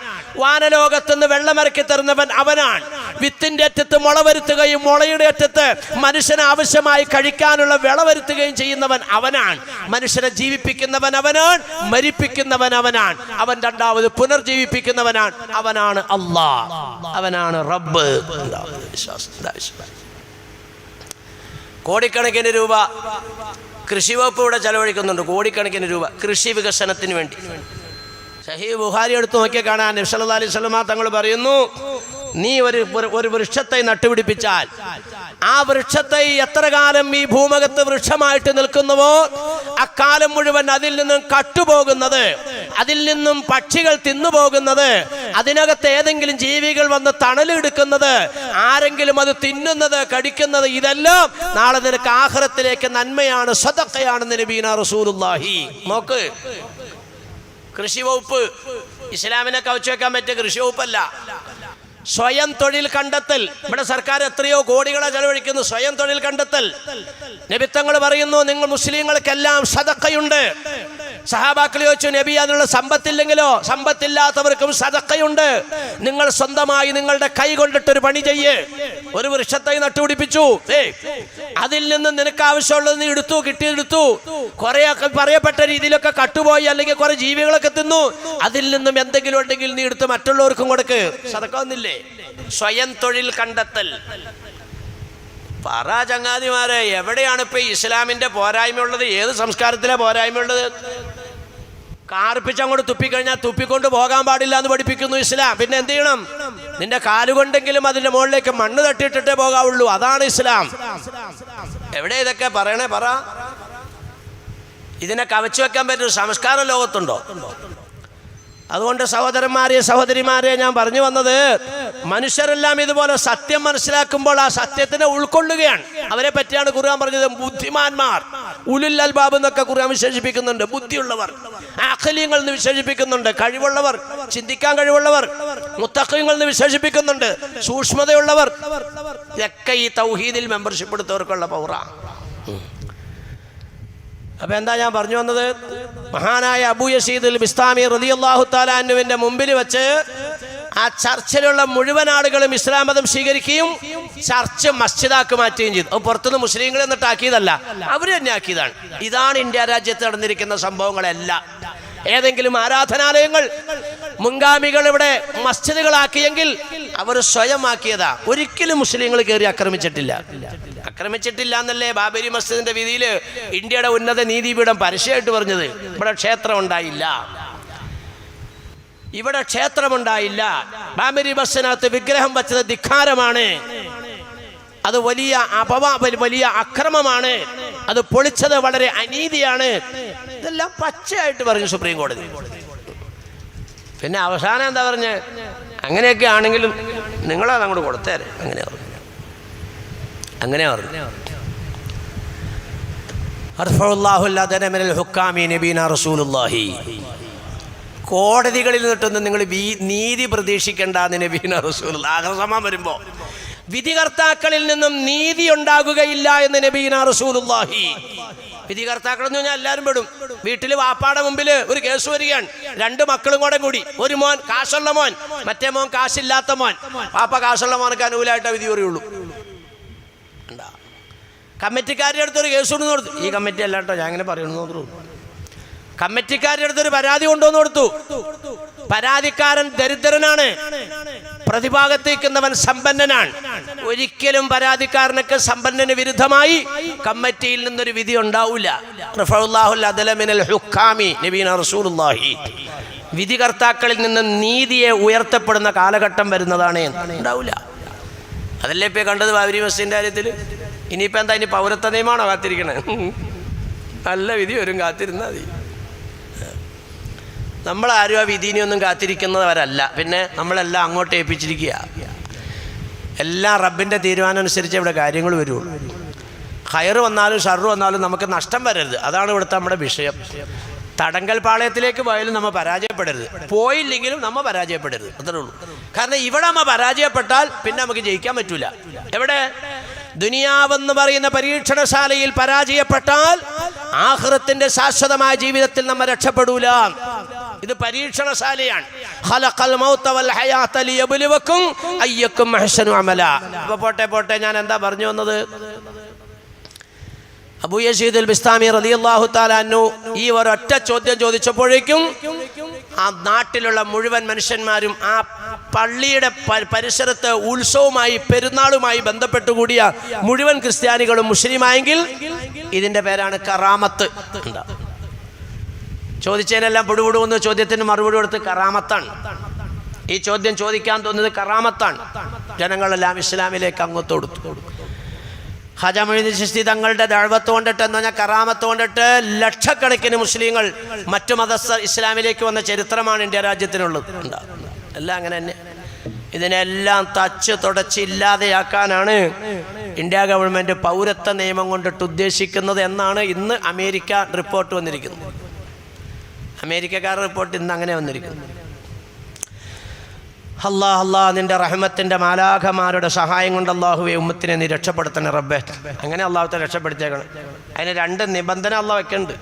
വാനലോകത്തുനിന്ന് വെള്ളമിറക്കി തരുന്നവൻ അവനാണ്. വിത്തിന്റെ അറ്റത്ത് മുള വരുത്തുകയും മുളയുടെ അറ്റത്ത് മനുഷ്യന് ആവശ്യമായി കഴിക്കാനുള്ള വിള വരുത്തുകയും ചെയ്യുന്നവൻ അവനാണ്. മനുഷ്യനെ ജീവിപ്പിക്കുന്നവൻ അവനാണ്, മരിപ്പിക്കുന്നവൻ അവനാണ്. അവൻ രണ്ടാമത് പുനർജീവിപ്പിക്കുന്നവനാണ്. അവനാണ് അല്ലാഹ്, അവനാണ് റബ്ബ്. കോടിക്കണക്കിന് രൂപ കൃഷി വകുപ്പ് ഇവിടെ ചെലവഴിക്കുന്നുണ്ട്. കോടിക്കണക്കിന് രൂപ കൃഷി വികസനത്തിന് വേണ്ടി. സഹീഹ് ബുഖാരി എടുത്ത് നോക്കിയാൽ കാണാൻ നബി സല്ലല്ലാഹു അലൈഹി വസല്ലം തങ്ങൾ പറയുന്നു, നീ ഒരു വൃക്ഷത്തെ നട്ടുപിടിപ്പിച്ചാൽ ആ വൃക്ഷത്തെ എത്ര കാലം ഈ ഭൂമുഖത്ത് വൃക്ഷമായിട്ട് നിൽക്കുന്നുവോ അക്കാലം മുഴുവൻ അതിൽ നിന്നും കട്ടുപോകുന്നത്, അതിൽ നിന്നും പക്ഷികൾ തിന്നുപോകുന്നത്, അതിനകത്ത് ഏതെങ്കിലും ജീവികൾ വന്ന് തണലെടുക്കുന്നത്, ആരെങ്കിലും അത് തിന്നുന്നത്, കടിക്കുന്നത്, ഇതെല്ലാം നാളെ നിനക്ക് ആഖിറത്തിലേക്ക് നന്മയാണ്, സദഖയാണെന്ന് നബീന റസൂലുള്ളാഹി. നോക്ക്, കൃഷി വകുപ്പ് ഇസ്ലാമിനെ കവച്ചു വെക്കാൻ പറ്റിയ കൃഷി വകുപ്പല്ല. സ്വയം തൊഴിൽ കണ്ടെത്തൽ. ഇവിടെ സർക്കാർ എത്രയോ കോടികളെ ചെലവഴിക്കുന്നു സ്വയം തൊഴിൽ കണ്ടെത്തൽ. നബി തങ്ങൾ പറയുന്നു, നിങ്ങൾ മുസ്ലിങ്ങൾക്കെല്ലാം സദഖയുണ്ട്. സഹാബാക്കൾ ചോദിച്ചു, നബി അതിനുള്ള സമ്പത്തില്ലെങ്കിലോ? സമ്പത്തില്ലാത്തവർക്കും സദഖയുണ്ട്. നിങ്ങൾ സ്വന്തമായി നിങ്ങളുടെ കൈ കൊണ്ടിട്ടൊരു പണി ചെയ്യേ. ഒരു വൃക്ഷത്തെ നട്ടുപിടിപ്പിച്ചു, അതിൽ നിന്ന് നിനക്ക് ആവശ്യമുള്ളത് നീ എടുത്തു, കിട്ടിയെടുത്തു. കുറെയൊക്കെ പറയപ്പെട്ട രീതിയിലൊക്കെ കട്ടുപോയി, അല്ലെങ്കിൽ കുറെ ജീവികളൊക്കെ തിന്നു. അതിൽ നിന്നും എന്തെങ്കിലും ഉണ്ടെങ്കിൽ നീ എടുത്ത് മറ്റുള്ളവർക്കും കൊടുക്ക്. സദഖ ഒന്നില്ലേ? സ്വയം തൊഴിൽ കണ്ടെത്തൽ. പറ ചങ്ങാതിമാരെ, എവിടെയാണ് ഇപ്പൊ ഇസ്ലാമിന്റെ പോരായ്മ ഉള്ളത്? ഏത് സംസ്കാരത്തിലെ പോരായ്മ ഉള്ളത്? കാർപ്പിച്ചങ്ങോട്ട് തുപ്പിക്കഴിഞ്ഞാൽ തുപ്പിക്കൊണ്ട് പോകാൻ പാടില്ല എന്ന് പഠിപ്പിക്കുന്നു ഇസ്ലാം. പിന്നെ എന്ത് ചെയ്യണം? നിന്റെ കാലുകൊണ്ടെങ്കിലും അതിന്റെ മുകളിലേക്ക് മണ്ണ് തട്ടിയിട്ടിട്ടേ പോകാവുള്ളൂ. അതാണ് ഇസ്ലാം. എവിടെ ഇതൊക്കെ പറയണേ? പറ. ഇതിനെ കവച്ചു വെക്കാൻ പറ്റുന്ന സംസ്കാരം ലോകത്തുണ്ടോ? അതുകൊണ്ട് സഹോദരന്മാരെ, സഹോദരിമാരെ, ഞാൻ പറഞ്ഞു വന്നത്, മനുഷ്യരെല്ലാം ഇതുപോലെ സത്യം മനസ്സിലാക്കുമ്പോൾ ആ സത്യത്തിനെ ഉൾക്കൊള്ളുകയാണ്. അവരെ പറ്റിയാണ് ഖുർആൻ പറഞ്ഞത് ബുദ്ധിമാന്മാർ, ഉലുൽ അൽബാബ് എന്നൊക്കെ ഖുർആൻ വിശേഷിപ്പിക്കുന്നുണ്ട്. ബുദ്ധിയുള്ളവർ, അഖ്ലിയങ്ങൾ എന്ന് വിശേഷിപ്പിക്കുന്നുണ്ട്. കഴിവുള്ളവർ, ചിന്തിക്കാൻ കഴിവുള്ളവർ. മുത്തഖീങ്ങൾ എന്ന് വിശേഷിപ്പിക്കുന്നുണ്ട്. സൂക്ഷ്മതയുള്ളവർ. ഇതൊക്കെ ഈ തൗഹീദിൽ മെമ്പർഷിപ്പ് എടുത്തവർക്കുള്ള പൗറ. അപ്പൊ എന്താ ഞാൻ പറഞ്ഞു വന്നത്? മഹാനായ അബൂ യസീദ് അൽ ബിസ്താമി റളിയല്ലാഹു തആല അൻഹുവിന്റെ മുമ്പിൽ വെച്ച് ആ ചർച്ചിലുള്ള മുഴുവൻ ആളുകളും ഇസ്ലാം മതം സ്വീകരിക്കുകയും ചർച്ച് മസ്ജിദാക്കി മാറ്റുകയും ചെയ്തു. അത് പുറത്തുനിന്ന് മുസ്ലിങ്ങൾ എന്നിട്ട് ആക്കിയതല്ല, അവർ തന്നെ ആക്കിയതാണ്. ഇതാണ് ഇന്ത്യ രാജ്യത്ത് നടന്നിരിക്കുന്ന സംഭവങ്ങളെല്ലാം. ഏതെങ്കിലും ആരാധനാലയങ്ങൾ മുൻഗാമികൾ ഇവിടെ മസ്ജിദുകളാക്കിയെങ്കിൽ അവർ സ്വയം ആക്കിയതാ. ഒരിക്കലും മുസ്ലിങ്ങൾ കയറി ആക്രമിച്ചിട്ടില്ല. ആക്രമിച്ചിട്ടില്ല എന്നല്ലേ ബാബരി മസ്ജിദിന്റെ വിധിയിൽ ഇന്ത്യയുടെ ഉന്നത നീതിപീഠം പരസ്യമായിട്ട് പറഞ്ഞത്. ഇവിടെ ക്ഷേത്രം ഉണ്ടായില്ല, ഇവിടെ ക്ഷേത്രമുണ്ടായില്ല. ബാബരി മസ്ജിദിനകത്ത് വിഗ്രഹം വച്ചത് ധിക്കാരമാണ്, അത് വലിയ അക്രമമാണ്, അത് പൊളിച്ചത് വളരെ അനീതിയാണ്. ഇതെല്ലാം പച്ചയായിട്ട് പറഞ്ഞു സുപ്രീം കോടതി. പിന്നെ അവസാനം എന്താ പറഞ്ഞ്, അങ്ങനെയൊക്കെ ആണെങ്കിലും നിങ്ങളത് അങ്ങോട്ട് കൊടുത്തേരെ, അങ്ങനെ പറഞ്ഞു. കോടതികളിൽ നിന്നിട്ടൊന്നും നിങ്ങൾ നീതി പ്രതീക്ഷിക്കേണ്ട നബീന റസൂലുള്ളാഹി. ആഖിറസമയം വരുമ്പോൾ വിധികർത്താക്കളിൽ നിന്നും നീതി ഉണ്ടാകുകയില്ല എന്ന് നബീന റസൂലുള്ളാഹി. വിധികർത്താക്കൾ എന്ന് പറഞ്ഞാൽ എല്ലാവരും പെടും. വീട്ടിൽ വാപ്പാടെ മുമ്പിൽ ഒരു കേസ് വരികയാണ്, 2 മക്കളും കൂടി, ഒരു മോൻ കാശുള്ള മോൻ, മറ്റേ മോൻ കാശില്ലാത്ത മോൻ. വാപ്പ കാശുള്ള മോനക്ക് അനുകൂലമായിട്ടേ വിധി പറയുള്ളൂ. കമ്മിറ്റിക്കാരുടെ അടുത്തൊരു കേസ് കൊണ്ടു കൊടുത്തു. ഈ കമ്മിറ്റി അല്ല കേട്ടോ, ഞാൻ ഇങ്ങനെ പറയണമെന്ന്. കമ്മിറ്റിക്കാരുടെ അടുത്തൊരു പരാതി കൊണ്ടുവന്ന് കൊടുത്തു. പരാതിക്കാരൻ ദരിദ്രനാണ്, പ്രതിഭാഗത്ത് നിൽക്കുന്നവൻ സമ്പന്നനാണ്. ഒരിക്കലും പരാതിക്കാരനൊക്കെ സമ്പന്നന് വിരുദ്ധമായി കമ്മിറ്റിയിൽ നിന്നൊരു വിധി ഉണ്ടാവില്ല. വിധികർത്താക്കളിൽ നിന്ന് നീതിയെ ഉയർത്തപ്പെടുന്ന കാലഘട്ടം വരുന്നതാണ്, ഉണ്ടാവില്ല. അതല്ലേ ഇപ്പൊ കണ്ടത് ബാബരി മസ്ജിദിന്റെ കാര്യത്തിൽ. ഇനിയിപ്പോൾ എന്താ, ഇനി പൗരത്വ നിയമമാണോ കാത്തിരിക്കണേ? നല്ല വിധി വരും, കാത്തിരുന്നാൽ മതി. നമ്മളാരും ആ വിധിനെയൊന്നും കാത്തിരിക്കുന്നവരല്ല. പിന്നെ നമ്മളെല്ലാം അങ്ങോട്ട് ഏൽപ്പിച്ചിരിക്കുക. എല്ലാം റബ്ബിൻ്റെ തീരുമാനം അനുസരിച്ച് ഇവിടെ കാര്യങ്ങൾ വരുള്ളൂ. ഖൈർ വന്നാലും ഷർറ് വന്നാലും നമുക്ക് നഷ്ടം വരരുത്, അതാണ് ഇവിടുത്തെ നമ്മുടെ വിഷയം. തടങ്കൽ പാളയത്തിലേക്ക് പോയാലും നമ്മൾ പരാജയപ്പെടരുത്, പോയില്ലെങ്കിലും നമ്മൾ പരാജയപ്പെടരുത്, അത്രേ ഉള്ളൂ. കാരണം ഇവിടെ നമ്മൾ പരാജയപ്പെട്ടാൽ പിന്നെ നമുക്ക് ജയിക്കാൻ പറ്റൂല. എവിടെ? ദുനിയാവെന്ന് പറയുന്ന പരീക്ഷണശാലയിൽ പരാജയപ്പെട്ടാൽ ആഖിറത്തിന്റെ ശാശ്വതമായ ജീവിതത്തിൽ നമ്മൾ രക്ഷപ്പെടൂല. ഇത് പരീക്ഷണശാലയാണ്. ഖലഖൽ മൗത വൽ ഹയാത ലിയബ്ലുവക്കും അയ്യക്കും അഹ്സനു അമല. അപ്പോൾ പോട്ടെ, ഞാൻ എന്താ പറഞ്ഞു വന്നത്? അബൂ യസീദ് അൽ ബിസ്താമി റളിയല്ലാഹു തആല അൻഹു ഈ ഒരൊറ്റ ചോദ്യം ചോദിച്ചപ്പോഴേക്കും ആ നാട്ടിലുള്ള മുഴുവൻ മനുഷ്യന്മാരും ആ പള്ളിയുടെ പരിസരത്ത് ഉത്സവമായി പെരുന്നാളുമായി ബന്ധപ്പെട്ടുകൂടിയ മുഴുവൻ ക്രിസ്ത്യാനികളും മുസ്ലിമായെങ്കിൽ ഇതിൻ്റെ പേരാണ് കറാമത്ത്. ചോദിച്ചതിനെല്ലാം പുടുപുടുവെന്ന് ചോദ്യത്തിന് മറുപടി കൊടുത്ത് കറാമത്താണ്. ഈ ചോദ്യം ചോദിക്കാൻ തോന്നുന്നത് കറാമത്താണ്. ജനങ്ങളെല്ലാം ഇസ്ലാമിലേക്ക് അങ്ങോട്ട് കൊടുത്തു. ഖാജ മൊയ്നുദ്ദീൻ ചിശ്തി തങ്ങളുടെ ദഅവത്ത് കൊണ്ടിട്ട് എന്ന് പറഞ്ഞാൽ കറാമത്ത് കൊണ്ടിട്ട് ലക്ഷക്കണക്കിന് മുസ്ലിങ്ങൾ മറ്റു മതസ്ഥർ ഇസ്ലാമിലേക്ക് വന്ന ചരിത്രമാണ് ഇന്ത്യ രാജ്യത്തിനുള്ളത്. എല്ലാം അങ്ങനെ തന്നെ. ഇതിനെല്ലാം തച്ച് തുടച്ച് ഇല്ലാതെയാക്കാനാണ് ഇന്ത്യ ഗവൺമെൻറ് പൗരത്വ നിയമം കൊണ്ടിട്ട് ഉദ്ദേശിക്കുന്നത് എന്നാണ് ഇന്ന് അമേരിക്ക റിപ്പോർട്ട് വന്നിരിക്കുന്നത്. അമേരിക്കക്കാരുടെ റിപ്പോർട്ട് ഇന്ന് അങ്ങനെ വന്നിരിക്കുന്നു. അല്ലാ നിന്റെ റഹ്മത്തിൻ്റെ മാലാഖമാരുടെ സഹായം കൊണ്ട് അല്ലാഹുവേ ഉമ്മത്തിനെ നീ രക്ഷപ്പെടുത്തണേ റബ്ബേ. അങ്ങനെ അല്ലാഹുത്തെ രക്ഷപ്പെടുത്തിയേക്കണം. അതിന് 2 നിബന്ധന അല്ലാഹ് വെക്കുന്നുണ്ട്.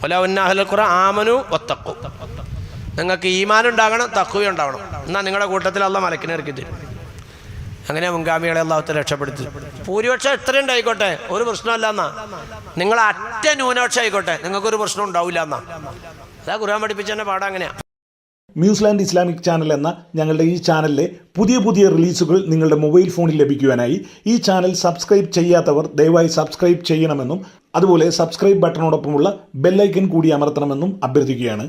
വലൗ അന്ന അഹ്ലൽ ഖുറ ആമനു വത്തഖു. നിങ്ങൾക്ക് ഈമാനുണ്ടാകണം, തഖ്വ ഉണ്ടാവണം. എന്നാൽ നിങ്ങളുടെ കൂട്ടത്തിൽ അല്ലാഹ് മലക്കിനെ ഇറക്കി തരും. അങ്ങനെ മുൻഗാമികളെ അല്ലാഹുത്തെ രക്ഷപ്പെടുത്തി. ഭൂരിപക്ഷം എത്രയുണ്ടായിക്കോട്ടെ ഒരു പ്രശ്നമല്ല എന്നാ. നിങ്ങൾ അറ്റ ന്യൂനപക്ഷം ആയിക്കോട്ടെ നിങ്ങൾക്കൊരു പ്രശ്നം ഉണ്ടാവില്ല എന്നാ. അതാ ഖുർആൻ പഠിപ്പിച്ചതിൻ്റെ പാഠം അങ്ങനെയാ.
ന്യൂസിലാൻഡ് ഇസ്ലാമിക് ചാനൽ എന്ന ഞങ്ങളുടെ ഈ ചാനലിലെ പുതിയ റിലീസുകൾ നിങ്ങളുടെ മൊബൈൽ ഫോണിൽ ലഭിക്കുവാനായി ഈ ചാനൽ സബ്സ്ക്രൈബ് ചെയ്യാത്തവർ ദയവായി സബ്സ്ക്രൈബ് ചെയ്യണമെന്നും അതുപോലെ സബ്സ്ക്രൈബ് ബട്ടണോടൊപ്പമുള്ള ബെല്ലൈക്കൻ കൂടി അമർത്തണമെന്നും അഭ്യർത്ഥിക്കുകയാണ്.